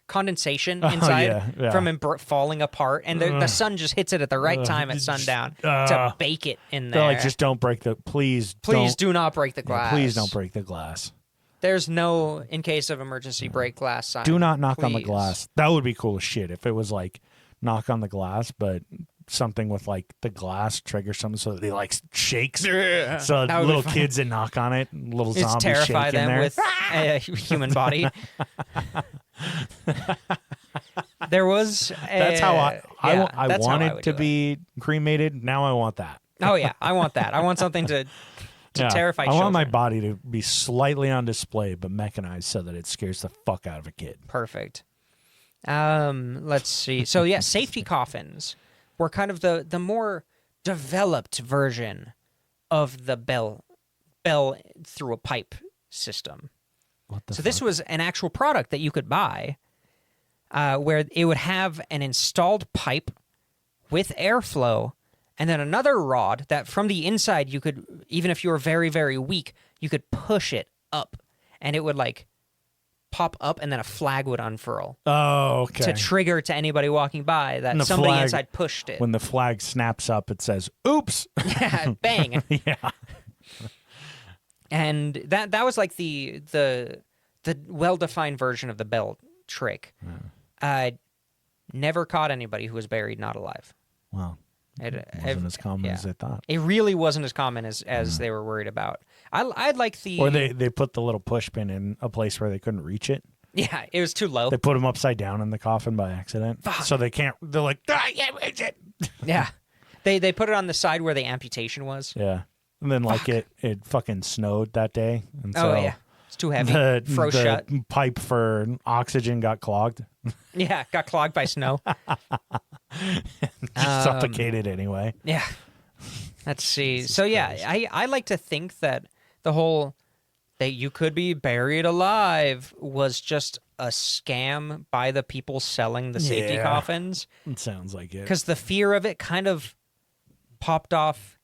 condensation inside yeah. from him falling apart, and the sun just hits it at the right time at sundown to bake it in there. They're like, just don't break the please do not break the yeah, glass. please don't break the glass. There's no in case of emergency break glass sign. Do not knock on the please. glass. That would be cool as shit if it was like knock on the glass, but something with like the glass triggers something so that it like shakes. So That would be little fun. kids that knock on it, little It's zombies terrify shaking them there. with a human body. There was That's how I that's how wanted would to do it. be cremated. Now I want that. Oh yeah, I want that. I want something to terrify I children. want my body to be slightly on display, but mechanized so that it scares the fuck out of a kid. Perfect. Let's see. So yeah, safety coffins were kind of the more developed version of the bell bell through a pipe system. What the So this was an actual product that you could buy where it would have an installed pipe with airflow and then another rod that from the inside you could, even if you were very, very weak, you could push it up and it would like pop up and then a flag would unfurl. Oh, okay. To trigger to anybody walking by that And the somebody flag- inside pushed it. When the flag snaps up, it says, oops. Yeah, bang. Yeah. And that was like the well-defined version of the bell trick. Never caught anybody who was buried not alive. Well, It wasn't as common as I thought. It really wasn't as common as they were worried about. I'd like the... Or they put the little push pin in a place where they couldn't reach it. Yeah, it was too low. They put them upside down in the coffin by accident. Fuck. So they can't, they're like, I can't reach it. Yeah. They put it on the side where the amputation was. Yeah. And then like it fucking snowed that day. And so Oh, yeah. It's too heavy. Froze the shut. pipe for oxygen got clogged. Yeah, got clogged by snow. Suffocated anyway. Yeah. Let's see. So yeah, I like to think that the whole that you could be buried alive was just a scam by the people selling the safety Yeah. coffins. It sounds like it. Because the fear of it kind of popped off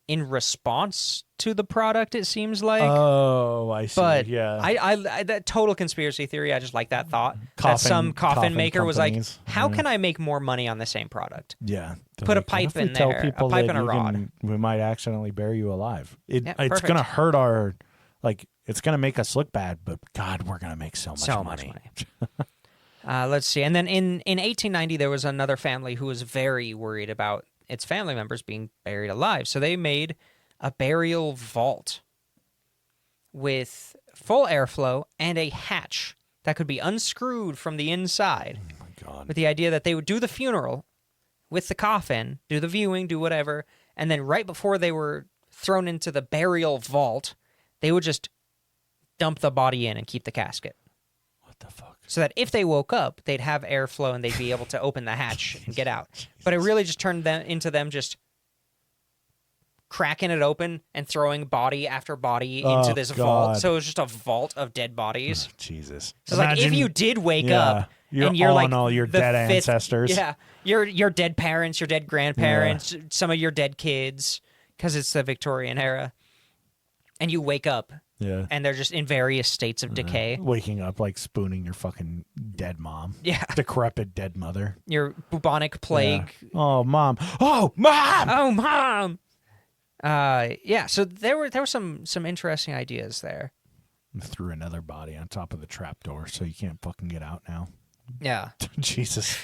in response to the product, it seems like. Oh, I see. But yeah. I that total conspiracy theory, I just like that thought. That Coffin- some coffin coffin maker was like, companies. how Yeah. can I make more money on the same product? Yeah. They're Put a like, what pipe if we in tell there, a people pipe that and a you rod. we might accidentally bury you alive. It's perfect. going to hurt our, like, it's going to make us look bad, but God, we're going to make so much money. Let's see. And then in 1890, there was another family who was very worried about its family members being buried alive. So they made a burial vault with full airflow and a hatch that could be unscrewed from the inside. Oh, my God. With the idea that they would do the funeral with the coffin, do the viewing, do whatever, and then right before they were thrown into the burial vault, they would just dump the body in and keep the casket. What the fuck? So that if they woke up, they'd have airflow and they'd be able to open the hatch and get out. But it really just turned into them just cracking it open and throwing body after body into this vault. So it was just a vault of dead bodies. Jesus. So it's like if you did wake up and you're like all your the dead fifth- ancestors. Yeah. Your dead parents, your dead grandparents, some of your dead kids, because it's the Victorian era. And you wake up Yeah. and they're just in various states of decay. Waking up like spooning your fucking dead mom. Yeah. Decrepit dead mother. Your bubonic plague. Yeah. Oh, mom. Oh, mom! Oh, mom! Yeah, so there were some interesting ideas there. Threw another body on top of the trapdoor so you can't fucking get out now. Yeah. Jesus.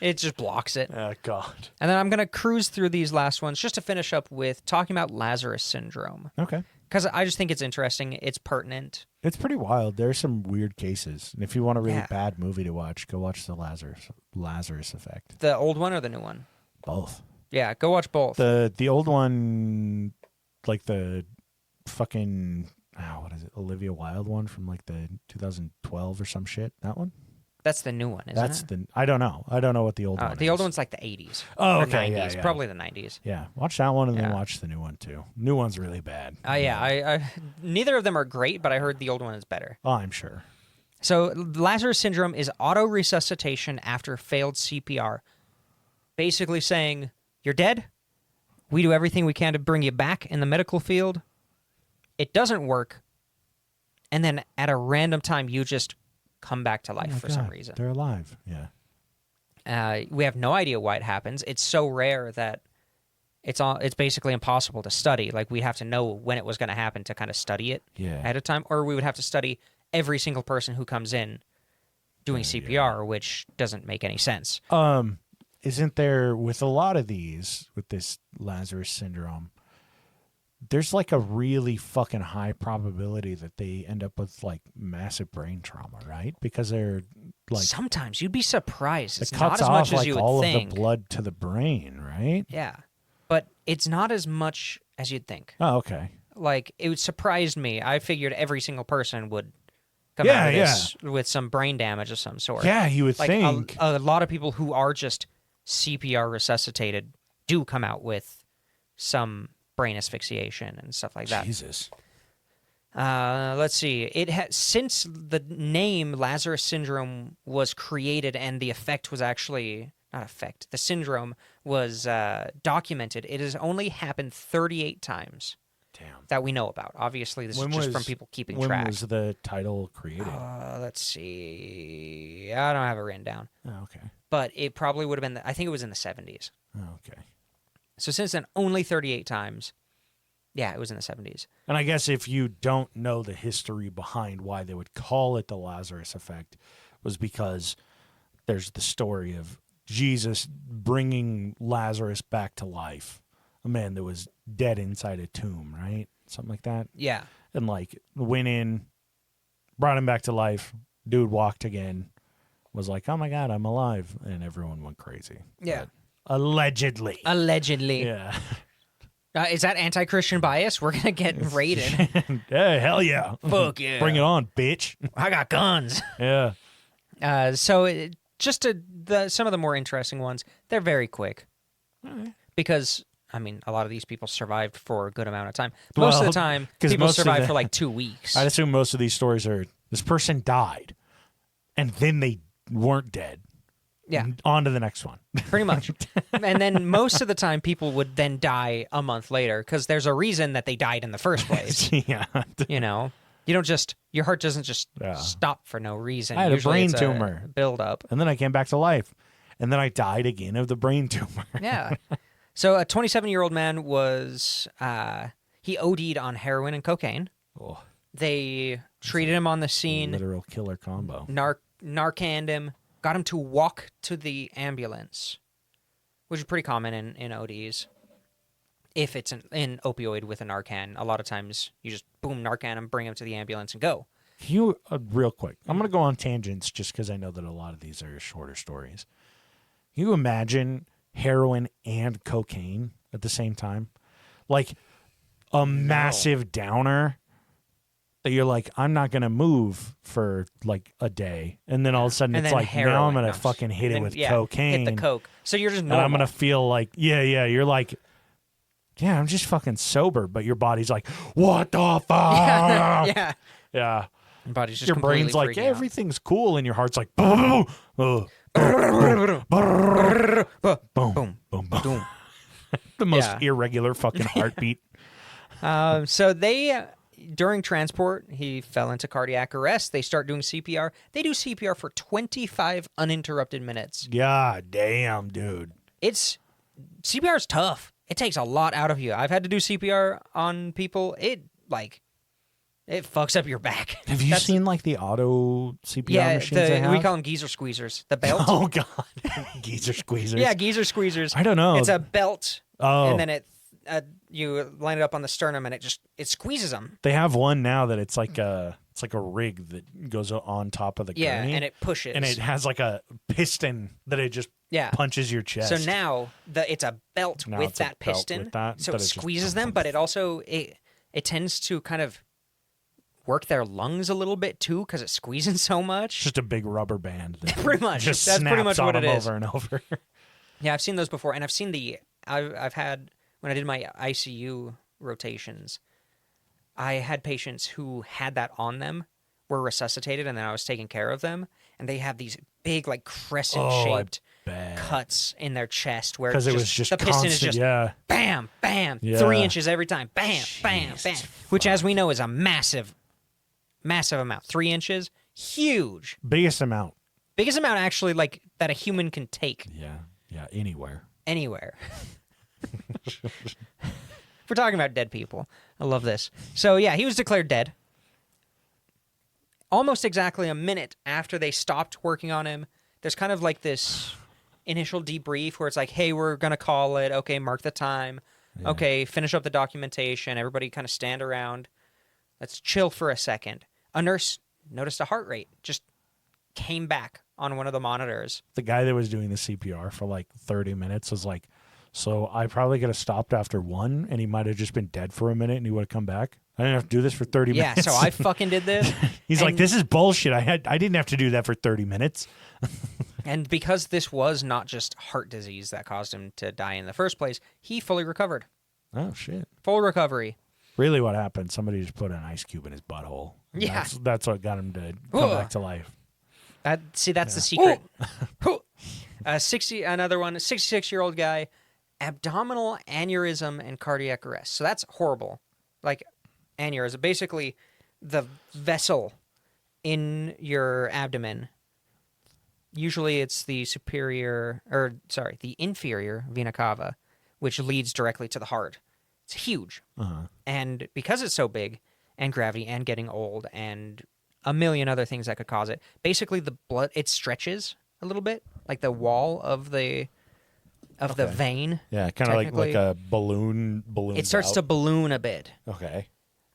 It just blocks it. Oh, God. And then I'm going to cruise through these last ones just to finish up with talking about Lazarus Syndrome. Okay. Because I just think it's interesting. It's pertinent. It's pretty wild. There's some weird cases. And if you want a really Yeah. bad movie to watch, go watch the Lazarus Effect. The old one or the new one? Both. Yeah, go watch both. The old one, like the fucking, what is it? Olivia Wilde one from like the 2012 or some shit. That one? That's the new one, isn't That's it? the, I don't know. I don't know what the old one is. The old one's like the 80s. Oh, or okay, 90s. yeah, yeah. Probably the 90s. Yeah. Watch that one and then Yeah. watch the new one too. New one's really bad. Yeah, I neither of them are great, but I heard the old one is better. Oh, I'm sure. So Lazarus Syndrome is auto-resuscitation after failed CPR. Basically saying, you're dead. We do everything we can to bring you back in the medical field. It doesn't work. And then at a random time, you just come back to life Oh my for some God, reason. They're alive. Yeah. We have no idea why it happens. It's so rare that it's basically impossible to study. Like, we'd have to know when it was going to happen to kind of study it Yeah. ahead of time, or we would have to study every single person who comes in doing CPR, which doesn't make any sense. Isn't there, with a lot of these, with this Lazarus Syndrome, there's like a really fucking high probability that they end up with like massive brain trauma, right? Because they're like, Sometimes you'd be surprised. It's it not cuts as off much as like you would all think. of the blood to the brain, right? Yeah, but it's not as much as you'd think. Oh, okay. Like, it would surprise me. I figured every single person would come Yeah, out of this with some brain damage of some sort. Yeah, you would Like, think. a lot of people who are just CPR resuscitated do come out with some brain asphyxiation and stuff like that. Jesus. Let's see. It has since the name Lazarus Syndrome was created and the effect was actually not effect. The syndrome was documented. It has only happened 38 times. Damn. That we know about. Obviously, this is just from people keeping track. When was the title created? Let's see. I don't have it written down. Oh, okay. But it probably would have been. I think it was in the 70s. Oh, okay. So since then, only 38 times. Yeah, it was in the 70s. And I guess if you don't know the history behind why they would call it the Lazarus effect, was because there's the story of Jesus bringing Lazarus back to life, a man that was dead inside a tomb, right? Something like that. Yeah. And like went in, brought him back to life. Dude walked again, was like, "Oh my God, I'm alive," and everyone went crazy. Yeah. But allegedly. Allegedly. Yeah. Is that anti-Christian bias? We're gonna get raided. Hey, hell yeah! Fuck yeah! Bring it on, bitch. I got guns. Yeah. Just some of the more interesting ones, they're very quick. Because, I mean, a lot of these people survived for a good amount of time. Most of the time, people survive for like 2 weeks. I'd assume most of these stories are, this person died, and then they weren't dead. Yeah. On to the next one. Pretty much. And then most of the time, people would then die a month later, because there's a reason that they died in the first place. Yeah. You know? You don't just, your heart doesn't just Yeah. stop for no reason. I had Usually a brain it's tumor. Build up. And then I came back to life. And then I died again of the brain tumor. Yeah. So a 27-year-old man was, he OD'd on heroin and cocaine. Oh, They treated him on the scene, literal killer combo. Narcaned him, got him to walk to the ambulance, which is pretty common in ODs. If it's an opioid with a Narcan, a lot of times you just boom, Narcan him, bring him to the ambulance and go. You, real quick, I'm going to go on tangents just because I know that a lot of these are shorter stories. Can you imagine heroin and cocaine at the same time? Like a massive downer that you're like, I'm not going to move for like a day. And then all of a sudden And it's then like, now heroin I'm going to comes. fucking hit it Then, with yeah, cocaine. Hit the coke. So you're just And normal. I'm going to feel like, you're like, yeah, I'm just fucking sober. But your body's like, what the fuck? yeah. Yeah. Your body's just Your brain's completely like, freaking out. everything's cool. And your heart's like, boom, boom, boom, boom, boom. The most irregular fucking heartbeat. So they, during transport, he fell into cardiac arrest. They start doing CPR. They do CPR for 25 uninterrupted minutes. God damn, dude. CPR is tough. It takes a lot out of you. I've had to do CPR on people. It fucks up your back. Have you seen like the auto CPR machines they have? We call them geezer squeezers. The belt. Oh god, geezer squeezers. Yeah, geezer squeezers. I don't know. It's a belt. Oh. And then you line it up on the sternum, and it squeezes them. They have one now that it's like a rig that goes on top of the gurney. Yeah, and it pushes. And it has like a piston that it just punches your chest. So now it's a belt with that piston. So it squeezes them, but it also it tends to kind of work their lungs a little bit too because it's squeezing so much. Just a big rubber band. That pretty much. Just That's pretty much what it is. Over and over. Yeah, I've seen those before, and I've seen I've had when I did my ICU rotations, I had patients who had that on them, were resuscitated, and then I was taking care of them, and they have these big like crescent-shaped cuts in their chest where because it was just the piston is just bam, bam, 3 inches every time, bam, bam, bam, which as we know is a massive amount. 3 inches, huge. Biggest amount Actually, like that a human can take. Yeah, anywhere. We're talking about dead people. I love this. So yeah, he was declared dead. Almost exactly a minute after they stopped working on him, there's kind of like this initial debrief where it's like, hey, we're going to call it. Okay, mark the time. Yeah. Okay, finish up the documentation. Everybody kind of stand around. Let's chill for a second. A nurse noticed a heart rate. Just came back on one of the monitors. The guy that was doing the CPR for like 30 minutes was like, so I probably could have stopped after 1 and he might have just been dead for a minute and he would have come back. I didn't have to do this for 30 minutes. Yeah, so I fucking did this. He's like, this is bullshit. I didn't have to do that for 30 minutes. And because this was not just heart disease that caused him to die in the first place, he fully recovered. Oh, shit. Full recovery. Really what happened, somebody just put an ice cube in his butthole. And Yeah. That's what got him to come Ugh. back to life. That's the secret. Another one, a 66-year-old guy, abdominal aneurysm and cardiac arrest. So that's horrible. Like aneurysm, basically the vessel in your abdomen. Usually it's the inferior vena cava, which leads directly to the heart. It's huge. And because it's so big, and gravity, and getting old, and a million other things that could cause it, basically the blood, it stretches a little bit, like the wall of the vein. Yeah, kind of like a balloon. It starts to balloon a bit. Okay.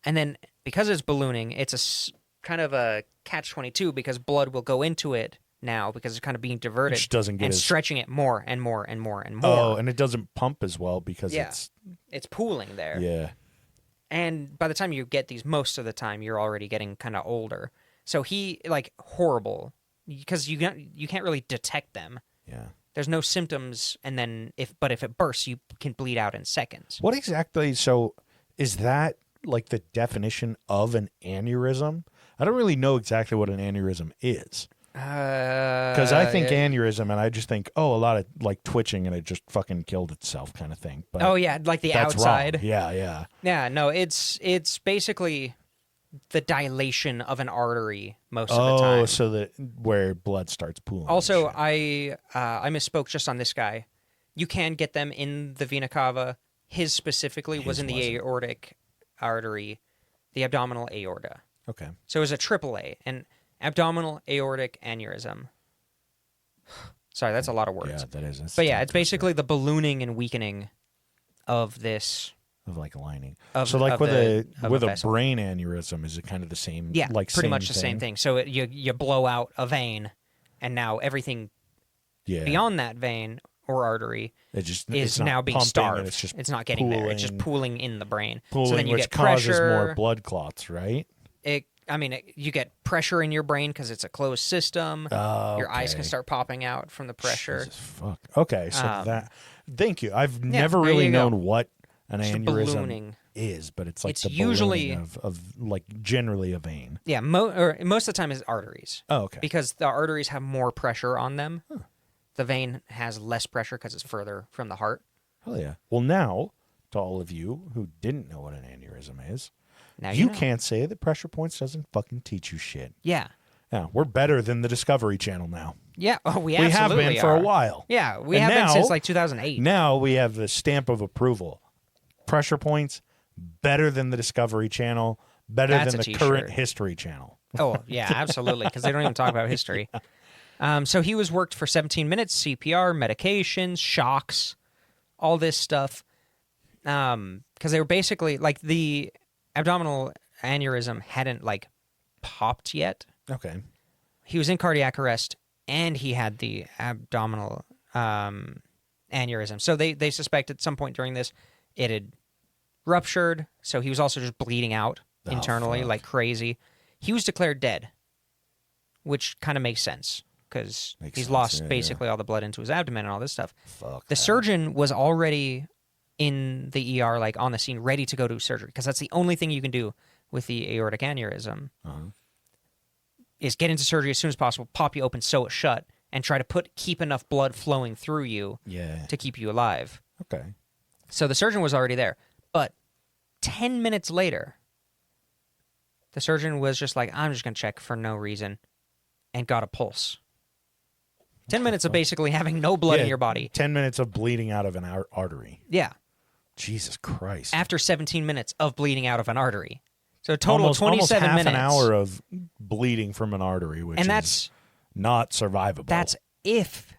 And then because it's ballooning, it's kind of a catch-22 because blood will go into it now because it's kind of being diverted. Which doesn't get stretching it more and more and more and more. Oh, and it doesn't pump as well because it's pooling there. Yeah. And by the time you get these, most of the time, you're already getting kind of older. So he, like, horrible, because you can't really detect them. Yeah. There's no symptoms, and then if it bursts, you can bleed out in seconds. What exactly, so is that like the definition of an aneurysm? I don't really know exactly what an aneurysm is. Because I think aneurysm, and I just think, a lot of like twitching, and it just fucking killed itself, kind of thing. But like the that's outside. Wrong. Yeah. Yeah, no, it's basically the dilation of an artery most of the time. Oh, so that where blood starts pooling. Also, I misspoke just on this guy. You can get them in the vena cava. His specifically was in the aortic artery, the abdominal aorta. Okay. So it was a AAA, an abdominal aortic aneurysm. Sorry, that's a lot of words. Yeah, that is. But yeah, it's basically the ballooning and weakening of this. Of like lining. Of, so like of with a vessel. brain aneurysm, is it kind of the same? Yeah, like pretty same much the same thing. So you blow out a vein, and now everything beyond that vein or artery is now being starved. It's not getting there. It's just pooling in the brain. Pooling, so then you which get pressure. causes more blood clots, right? You get pressure in your brain because it's a closed system. Your eyes can start popping out from the pressure. Jesus, fuck. Okay, so that. Thank you. I've Yeah, never there really you go. known what an Just aneurysm ballooning. is, but it's like It's the usually- ballooning of like generally a vein. Yeah, most of the time is arteries. Oh, okay. Because the arteries have more pressure on them. The vein has less pressure because it's further from the heart. Hell yeah. Well, now to all of you who didn't know what an aneurysm is, Now you know. can't say that Pressure Points doesn't fucking teach you shit. Yeah. Yeah, we're better than the Discovery Channel now. Yeah. Oh, we have absolutely been for a are. while. Yeah, we And have been now- since like 2008. Now we have the stamp of approval. Pressure Points better than the Discovery Channel, better That's than a the t-shirt. current History Channel. Oh, yeah, absolutely, because they don't even talk about history. So he was worked for 17 minutes, CPR, medications, shocks, all this stuff. Because they were basically, like, the abdominal aneurysm hadn't, like, popped yet. Okay. He was in cardiac arrest, and he had the abdominal aneurysm. So they suspect at some point during this it had ruptured, so he was also just bleeding out internally like crazy. He was declared dead, which kind of makes sense because he's lost basically all the blood into his abdomen and all this stuff. The surgeon was already in the ER, like on the scene, ready to go to surgery because that's the only thing you can do with the aortic aneurysm is get into surgery as soon as possible, pop you open, sew it shut, and try to keep enough blood flowing through you to keep you alive. Okay. So the surgeon was already there. But 10 minutes later, the surgeon was just like, I'm just going to check for no reason, and got a pulse. 10 minutes of basically having no blood in your body. 10 minutes of bleeding out of an artery. Yeah. Jesus Christ. After 17 minutes of bleeding out of an artery. So a total almost, of 27 almost half minutes. an hour of bleeding from an artery, which is not survivable. That's if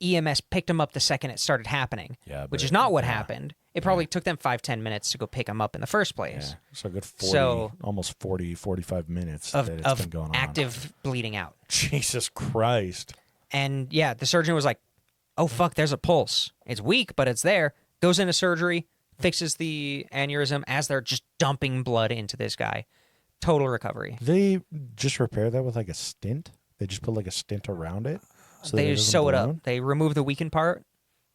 EMS picked him up the second it started happening, which is not what happened. It probably took them 5-10 minutes to go pick him up in the first place. Yeah. So a good 40, almost 40, 45 minutes that it's been going on. Active bleeding out. Jesus Christ. And yeah, the surgeon was like, oh, fuck, there's a pulse. It's weak, but it's there. Goes into surgery, fixes the aneurysm as they're just dumping blood into this guy. Total recovery. They just repair that with like a stint? They just put like a stint around it? So they that just sew it balloon? up. They remove the weakened part,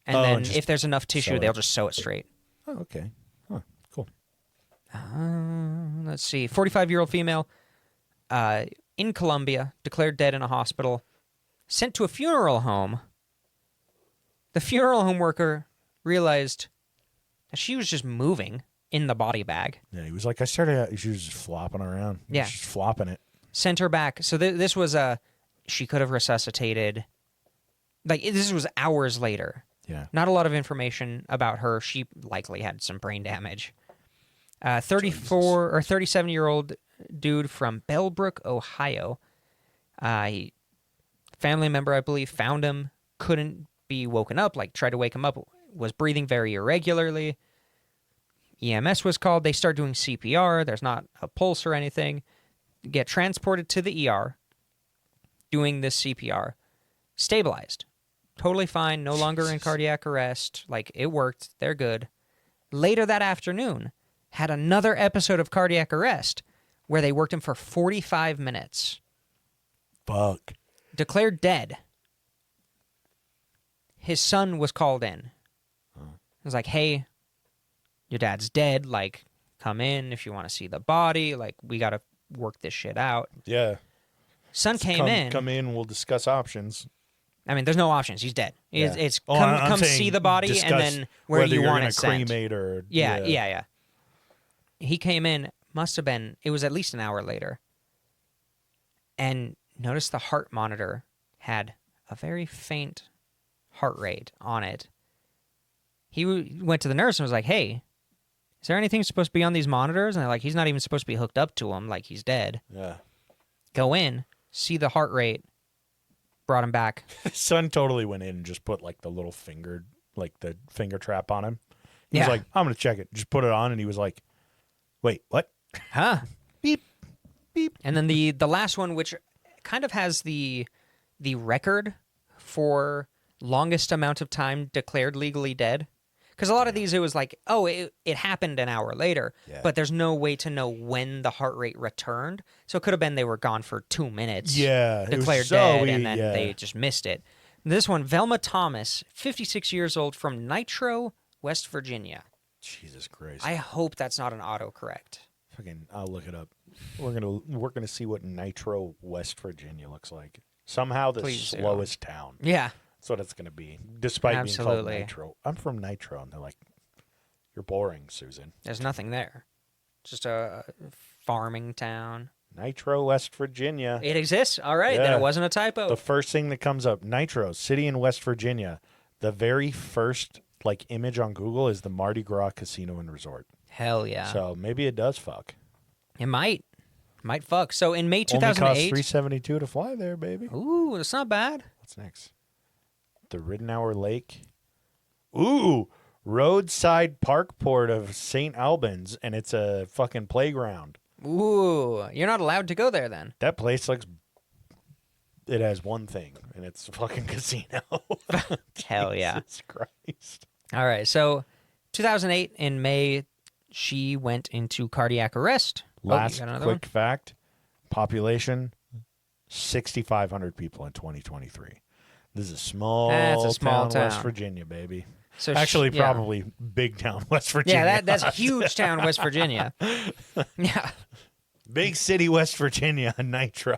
and then if there's enough tissue, they'll just sew it straight. Oh, okay. Huh. Cool. Let's see. 45-year-old female in Colombia, declared dead in a hospital, sent to a funeral home. The funeral home worker realized that she was just moving in the body bag. Yeah, he was like, she was just flopping around. He Yeah. was just flopping it. Sent her back. So this was she could have resuscitated. Like, this was hours later. Yeah. Not a lot of information about her. She likely had some brain damage. 34 or 37-year-old dude from Bellbrook, Ohio. Family member, I believe, found him. Couldn't be woken up. Like, tried to wake him up. Was breathing very irregularly. EMS was called. They start doing CPR. There's not a pulse or anything. Get transported to the ER. Doing this CPR. Stabilized. Totally fine. No longer in cardiac arrest. Like, it worked. They're good. Later that afternoon, had another episode of cardiac arrest where they worked him for 45 minutes. Fuck. Declared dead. His son was called in. It was like, hey, your dad's dead. Like, come in if you want to see the body. Like, we got to work this shit out. Yeah. Son came in. Come in. We'll discuss options. I mean, there's no options. He's dead. Yeah. It's I'm come saying see the body and discuss then where whether you you're want gonna it sent. cremate or Yeah. He came in, must have been, it was at least an hour later. And noticed the heart monitor had a very faint heart rate on it. He went to the nurse and was like, hey, is there anything supposed to be on these monitors? And they're like, he's not even supposed to be hooked up to them. Like, he's dead. Yeah. Go in, see the heart rate, brought him back. Son totally went in and just put like the little finger, like the finger trap on him. He Yeah. was like, I'm going to check it. Just put it on. And he was like, wait, what? Huh. Beep, beep. And then the last one, which kind of has the record for longest amount of time declared legally dead. Because a lot of these, it was like, oh, it happened an hour later, Yeah. but there's no way to know when the heart rate returned. So it could have been they were gone for 2 minutes. Yeah. it was Declared so dead, weird, and then yeah. they just missed it. This one, Velma Thomas, 56 years old, from Nitro, West Virginia. Jesus Christ. I hope that's not an autocorrect. Fucking, I'll look it up. We're gonna see what Nitro, West Virginia looks like. Somehow the Please do. slowest town. Yeah. That's what it's gonna be, despite being Absolutely. called Nitro. I'm from Nitro, and they're like, "You're boring, Susan." There's nothing there. Just a farming town. Nitro, West Virginia. It exists. All right. Then Yeah. it wasn't a typo. The first thing that comes up, Nitro, city in West Virginia. The very first like image on Google is the Mardi Gras Casino and Resort. Hell yeah. So maybe it does fuck. It might fuck. So in May Only costs 2008. $372 to fly there, baby. Ooh, that's not bad. What's next? The Ridenour Lake. Ooh, roadside park port of St. Albans, and it's a fucking playground. Ooh, you're not allowed to go there then. That place looks. It has one thing, and it's a fucking casino. Hell yeah. Jesus Christ. All right. So 2008 in May, she went into cardiac arrest. Last you got another quick fact: population 6,500 people in 2023. This is a small, That's a small town, West town. Virginia, baby. So Actually, yeah. probably big town, West Virginia. Yeah, that's a huge town, West Virginia. Yeah, big city, West Virginia. Nitro.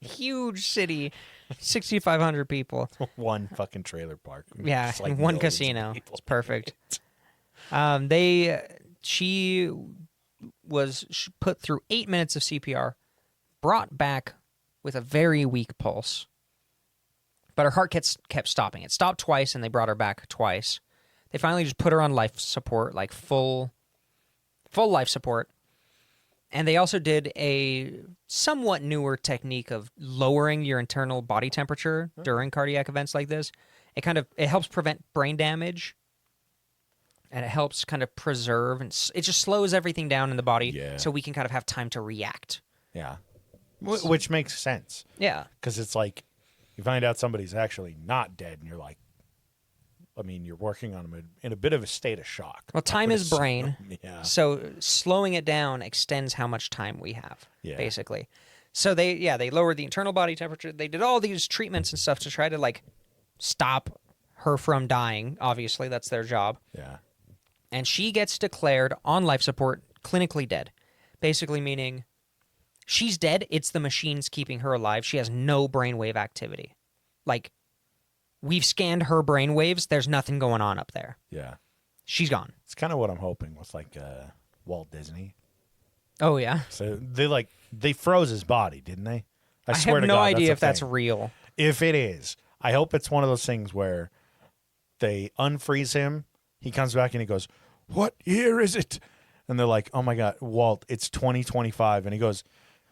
huge city, 6,500 people. One fucking trailer park. Yeah, Just like one millions of casino. people. It's perfect. She was put through 8 minutes of CPR, brought back with a very weak pulse, but her heart kept stopping. It stopped twice, and they brought her back twice. They finally just put her on life support, like full life support. And they also did a somewhat newer technique of lowering your internal body temperature during cardiac events like this. It helps prevent brain damage, and it helps kind of preserve, and it just slows everything down in the body, Yeah. so we can kind of have time to react. Yeah. Which makes sense. Yeah. Because it's like you find out somebody's actually not dead, and you're like, I mean, you're working on them in a bit of a state of shock. Well, time is brain. Yeah. So slowing it down extends how much time we have, Yeah. basically. So they lowered the internal body temperature. They did all these treatments and stuff to try to like stop her from dying. Obviously, that's their job. Yeah. and she gets declared on life support, clinically dead. Basically meaning she's dead. It's the machines keeping her alive. She has no brainwave activity. Like, we've scanned her brainwaves. There's nothing going on up there. Yeah. She's gone. It's kind of what I'm hoping with like Walt Disney. Oh, yeah. So they froze his body, didn't they? I swear have to no God, idea if a that's thing. real. If it is, I hope it's one of those things where they unfreeze him. He comes back and he goes, "What year is it?" And they're like, "Oh my God, Walt, it's 2025." And he goes,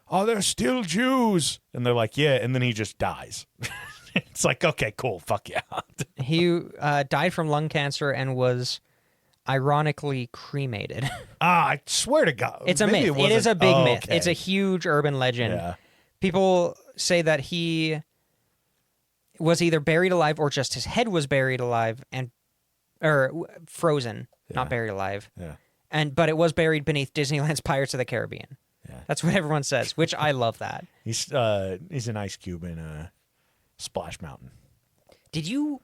"Oh, they're still Jews." And they're like, "Yeah." And then he just dies. It's like, okay, cool. Fuck yeah. He died from lung cancer and was ironically cremated. I swear to God. It's a Maybe myth. It is a wasn't- big oh, myth. okay. It's a huge urban legend. Yeah. People say that he was either buried alive or just his head was buried alive or frozen, not buried alive. Yeah. But it was buried beneath Disneyland's Pirates of the Caribbean. Yeah. That's what everyone says, which I love that. He's an ice cube in Splash Mountain. Did you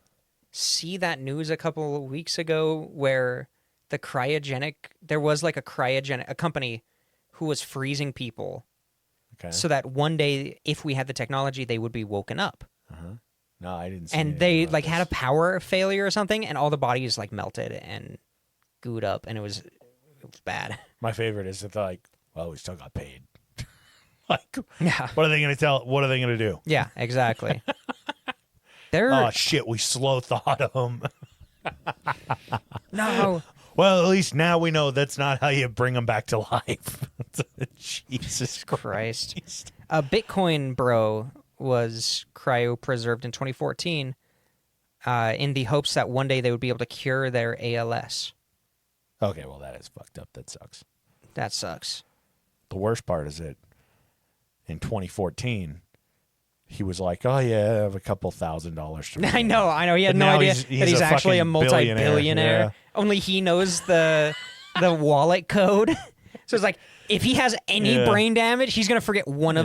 see that news a couple of weeks ago where there was like a company who was freezing people Okay. so that one day, if we had the technology, they would be woken up. No, I didn't see And anything they about like this. had a power failure or something, and all the bodies like melted and gooed up, and it was bad. My favorite is that they're like, well, we still got paid. Like, Yeah, what are they going to tell? What are they going to do? yeah, exactly. They're Oh shit, we slow thought them. no. Well, at least now we know that's not how you bring them back to life. Jesus Christ. Christ. A Bitcoin bro was cryopreserved in 2014 in the hopes that one day they would be able to cure their ALS. Okay, well, that is fucked up. That sucks. That sucks. The worst part is that in 2014, he was like, "Oh yeah, I have a couple $1,00000 to." I know. He had But no now idea he's that he's a actually a fucking multi-billionaire. billionaire. Only he knows the wallet code. So it's like, if he has any Yeah. brain damage, he's gonna forget one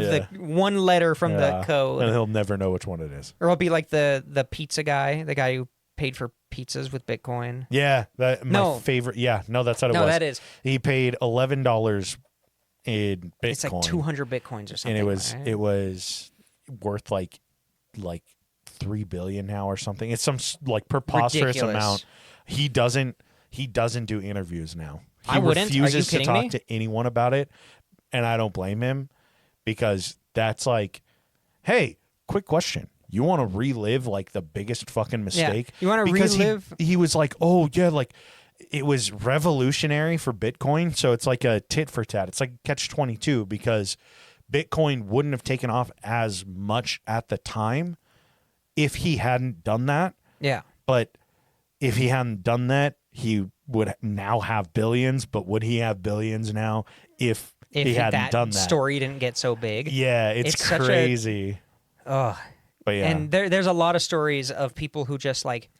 letter from the Yeah. code, and he'll never know which one it is. or he'll be like the pizza guy, the guy who paid for pizzas with Bitcoin. Yeah, my No. favorite. Yeah, no, that's what it No, was. that is. He paid $11 in Bitcoin. It's like 200 Bitcoins or something. and right? it was worth like 3 billion now or something. It's some like preposterous Ridiculous. amount. He doesn't do interviews now. He I wouldn't. Are you refuses to kidding talk me? to anyone about it, and I don't blame him, because that's like, hey, quick question. You want to relive like the biggest fucking mistake? You wanna Because relive- He was like, oh yeah, like it was revolutionary for Bitcoin. So it's like a tit for tat. It's like catch-22, because Bitcoin wouldn't have taken off as much at the time if he hadn't done that. Yeah. But if he hadn't done that, he would now have billions. But would he have billions now if he hadn't that done that? story didn't get so big. Yeah, it's such a- crazy. Ugh. But yeah, And there's a lot of stories of people who just like,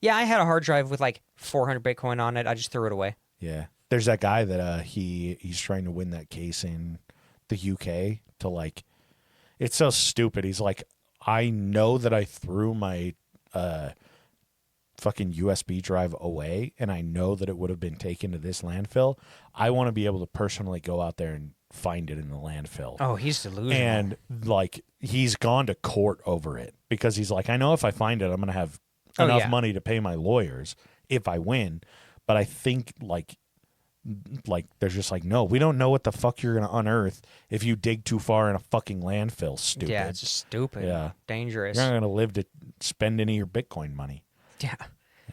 yeah, I had a hard drive with like 400 Bitcoin on it. I just threw it away. yeah. There's that guy that he's trying to win that case in the UK to like. It's so stupid. He's like, I know that I threw my fucking USB drive away, and I know that it would have been taken to this landfill. I want to be able to personally go out there and find it in the landfill. Oh, he's delusional. And like, he's gone to court over it, because he's like, I know if I find it, I'm going to have Oh, enough yeah. money to pay my lawyers if I win. But I think like they're just like, no, we don't know what the fuck you're going to unearth if you dig too far in a fucking landfill, stupid. Yeah, it's just stupid. Yeah. Dangerous. You're not going to live to spend any of your Bitcoin money. Yeah.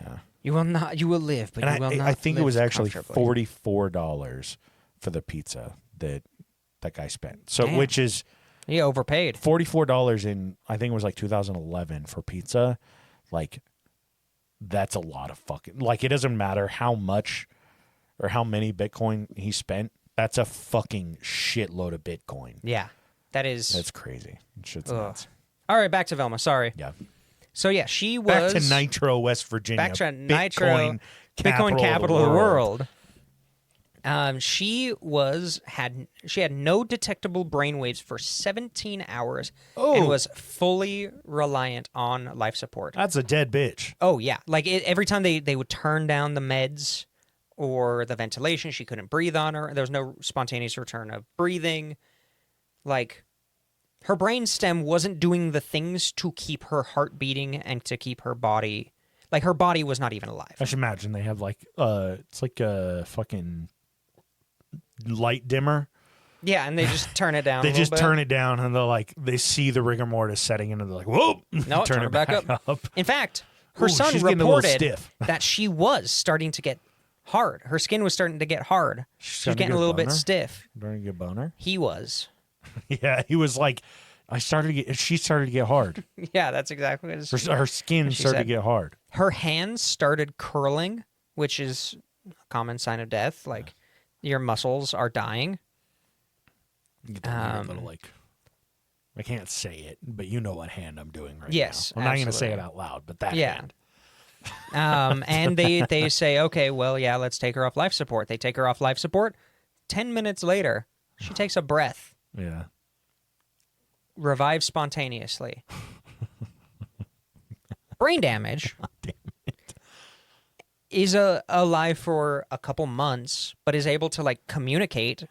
Yeah. You will not. You will live, but And you will not. I think it live was actually comfortably. $44 for the pizza that guy spent. So, Damn. which is He overpaid. $44 in, I think it was like 2011 for pizza. Like, that's a lot of fucking, like, it doesn't matter how much or how many Bitcoin he spent. That's a fucking shitload of Bitcoin. Yeah, that is. That's crazy. Shit's Ugh. nuts. All right, back to Velma. Sorry. Yeah. So yeah, she was Back to Nitro, West Virginia. Back to Nitro, Bitcoin capital of the world. She had no detectable brainwaves for 17 hours and was fully reliant on life support. That's a dead bitch. Oh yeah, like every time they would turn down the meds or the ventilation. She couldn't breathe on her. There was no spontaneous return of breathing. Like, her brain stem wasn't doing the things to keep her heart beating and to keep her body... Like, her body was not even alive. I should imagine they have, like, it's like a fucking light dimmer. Yeah, and they just turn it down They a little just bit. turn it down, and they're like, they see the rigor mortis setting in, and they're like, whoa! No, turn it back up. In fact, her Ooh, son she's getting a little reported stiff. that she was starting to get hard. Her skin was starting to get hard. She was getting a little bit stiff. Starting to get boner? He was. Yeah, he was like, she started to get hard. Yeah, that's exactly what it is. Her skin She started to said- get hard. Her hands started curling, which is a common sign of death. Like, your muscles are dying. You get that weird little, like, I can't say it, but you know what hand I'm doing right Yes, now. I'm not going to say it absolutely. out loud, but that Yeah. hand. And they say, okay, well, yeah, let's take her off life support. They take her off life support. 10 minutes later, she takes a breath, Yeah. revives spontaneously. Brain damage. Is alive for a couple months, but is able to, like, communicate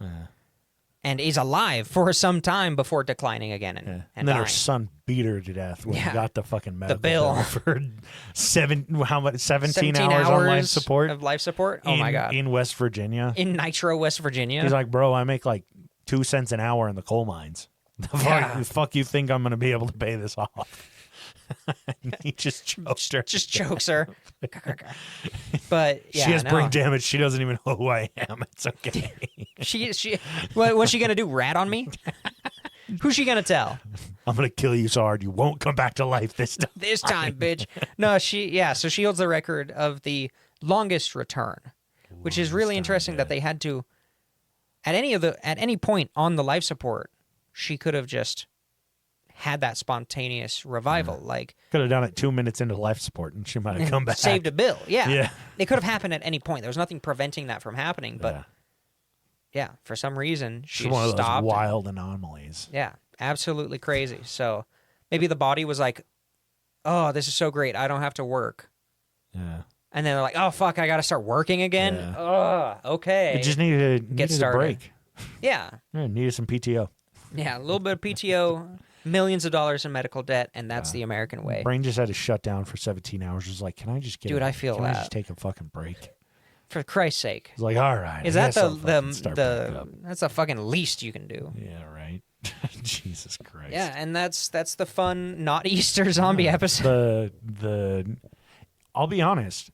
and is alive for some time before declining again and And then her dying. son beat her to death when he Yeah. got the fucking medical bill. for 17 hours 17 on life support of life support? Oh, my God. in West Virginia. In Nitro, West Virginia. He's like, bro, I make like 2 cents an hour in the coal mines. The fuck you think I'm going to be able to pay this off? He just choked her. just chokes her. But yeah, she has no. brain damage. She doesn't even know who I am. It's okay. She what's she gonna do? Rat on me? Who's she gonna tell? I'm going to kill you so hard you won't come back to life this time. This time, bitch. No, so she holds the record of the longest return, which is really interesting that they had to at any point on the life support, she could have just had that spontaneous revival. Like, Could have done it 2 minutes into life support and she might have come back. saved a bill. Yeah. Yeah. It could have happened at any point. There was nothing preventing that from happening, but yeah, for some reason she It's one of stopped. those wild anomalies. Yeah, absolutely crazy. So maybe the body was like, "Oh, this is so great. I don't have to work." Yeah. And then they're like, "Oh fuck, I got to start working again." Yeah. Okay. It just needed a started. break. yeah, Yeah, needed some PTO. a little bit of PTO, millions of dollars in medical debt, and that's the American way. Brain just had to shut down for 17 hours. It was like, can I just get Dude, I feel can I that. just take a fucking break? For Christ's sake, It's like, all right. is I that guess I'll fucking start back up. that's the fucking least you can do? Yeah, right. Jesus Christ. Yeah, and that's the fun not Easter zombie episode. The I'll be honest,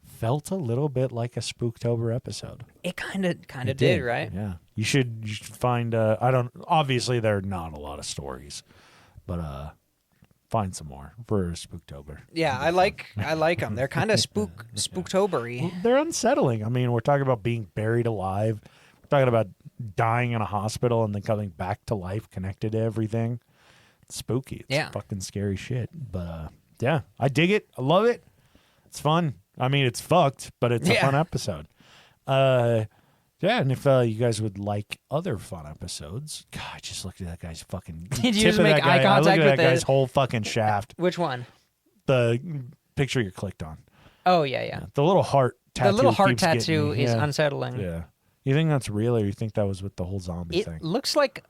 felt a little bit like a Spooktober episode. It kind of It did, right? Yeah. You should find obviously there are not a lot of stories, but find some more for Spooktober. Yeah, I like them. They're kind of spooktobery. They're unsettling. I mean, we're talking about being buried alive. We're talking about dying in a hospital and then coming back to life connected to everything. It's spooky. It's Yeah. fucking scary shit. But yeah, I dig it. I love it. It's fun. I mean, it's fucked, but it's a Yeah. fun episode. Yeah, and if you guys would like other fun episodes, God, I just looked at that guy's fucking Did you tip just of make that eye guy. I looked contact at with that guy's the- whole fucking shaft. Which one? The picture you clicked on. Oh yeah. The little heart tattoo. The little heart keeps getting tattoo me. is Yeah. unsettling. Yeah. You think that's real, or you think that was with the whole zombie It thing? looks like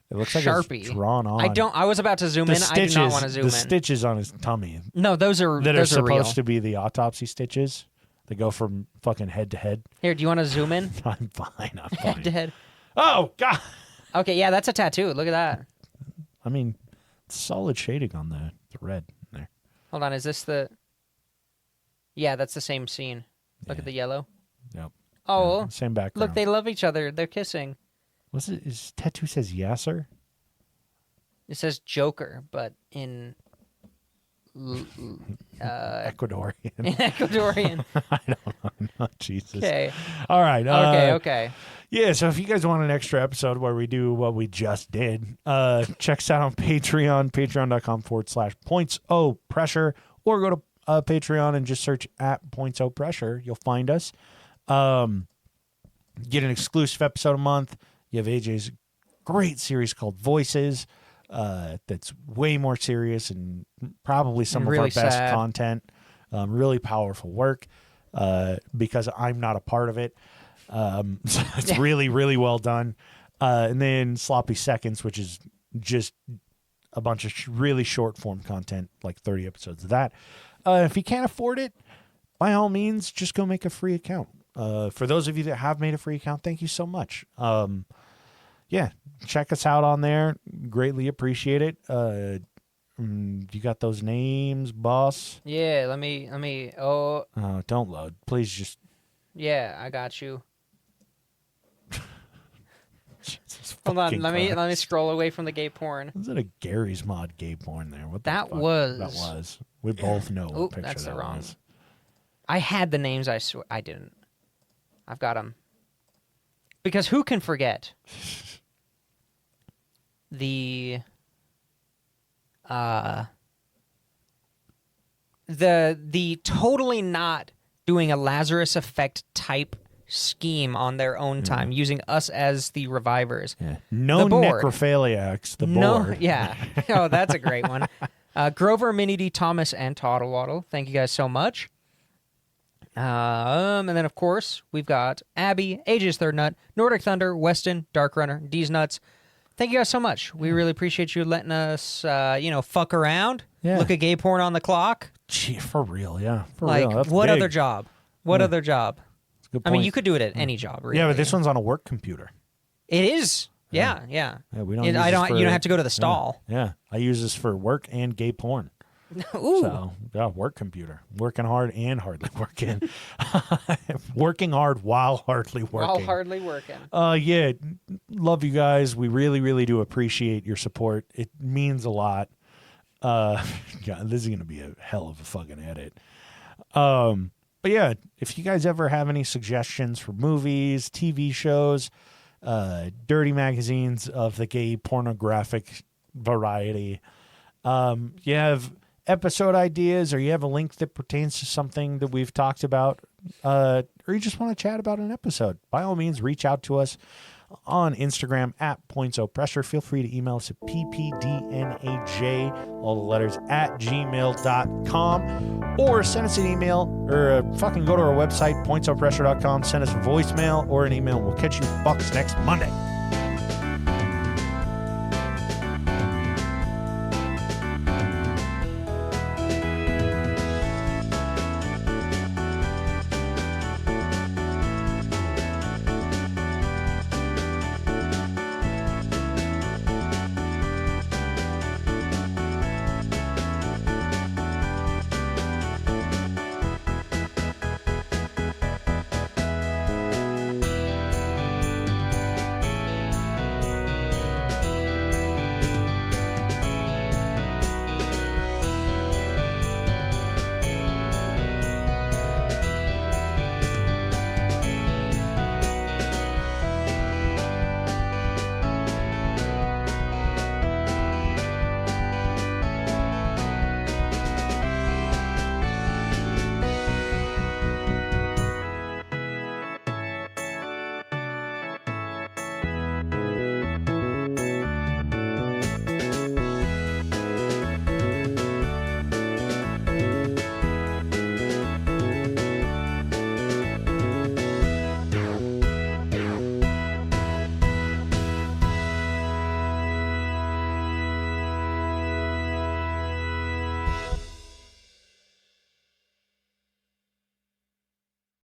It looks like Sharpie. it's drawn on. I was about to zoom The in. stitches, I do not want to zoom the in. stitches on his tummy No, those are that are those are real. supposed to be the autopsy stitches. They go from fucking head to head. Here, do you want to zoom in? I'm fine. I'm Head to fine. head. Oh God. Okay, yeah, that's a tattoo. Look at that. I mean, solid shading on the red there. Hold on, is this the? Yeah, that's the same scene. Look at the yellow. Yep. Oh, Same background. look, they love each other. They're kissing. What's it? His tattoo says Yasser. It says Joker, but in Ecuadorian. in Ecuadorian. I don't know. Jesus. Okay. All right. Okay. Yeah, so if you guys want an extra episode where we do what we just did, check us out on Patreon, patreon.com/points-o-pressure, or go to Patreon and just search at points-o-pressure. You'll find us. Get an exclusive episode a month. You have AJ's great series called Voices that's way more serious and probably some Really of our best sad. content. Really powerful work. because I'm not a part of it. So it's really, really well done. And then Sloppy Seconds, which is just a bunch of really short form content, like 30 episodes of that. If you can't afford it, by all means, just go make a free account. For those of you that have made a free account, thank you so much. Yeah, check us out on there. Greatly appreciate it. You got those names, boss? Yeah, let me. Oh, don't load. Please just. yeah, I got you. Jesus Hold on, fucking let me Christ. scroll away from the gay porn. Was it a Gary's Mod gay porn there? What the That fuck? was. That was. We both know Oop, what picture that's the that wrong. was. I had the names. I swear I didn't. I've got them. Because who can forget the totally not doing a Lazarus effect type scheme on their own time, using us as the revivers. Yeah. No The board. necrophiliacs. The No, board. yeah. Oh, that's a great one. Grover, Minnie D, Thomas, and Toddlewaddle. Thank you guys so much. And then, of course, we've got Abby, AJ's Third Nut, Nordic Thunder, Weston, Dark Runner, D's Nuts. Thank you guys so much. We really appreciate you letting us, fuck around, Yeah. look at gay porn on the clock. Gee, for real, yeah. For Like, real. That's what big. other job? What other job? That's a good I mean, point. you could do it at any job, really. Yeah, but this one's on a work computer. It is. Yeah, yeah. Yeah, we don't. You use this for, don't have to go to the stall. Yeah, I use this for work and gay porn. Ooh. So, yeah, work computer. Working hard and hardly working. Working hard while hardly working. While hardly working. Yeah, love you guys. We really, really do appreciate your support. It means a lot. God, this is going to be a hell of a fucking edit. But yeah, if you guys ever have any suggestions for movies, TV shows, dirty magazines of the gay pornographic variety, you have episode ideas, or you have a link that pertains to something that we've talked about, or you just want to chat about an episode, by all means, reach out to us on Instagram at points-o-pressure. Feel free to email us at ppdnaj, all the letters, at gmail.com, or send us an email, or fucking go to our website, pointsopressure.com, send us a voicemail or an email. We'll catch you fucks next Monday.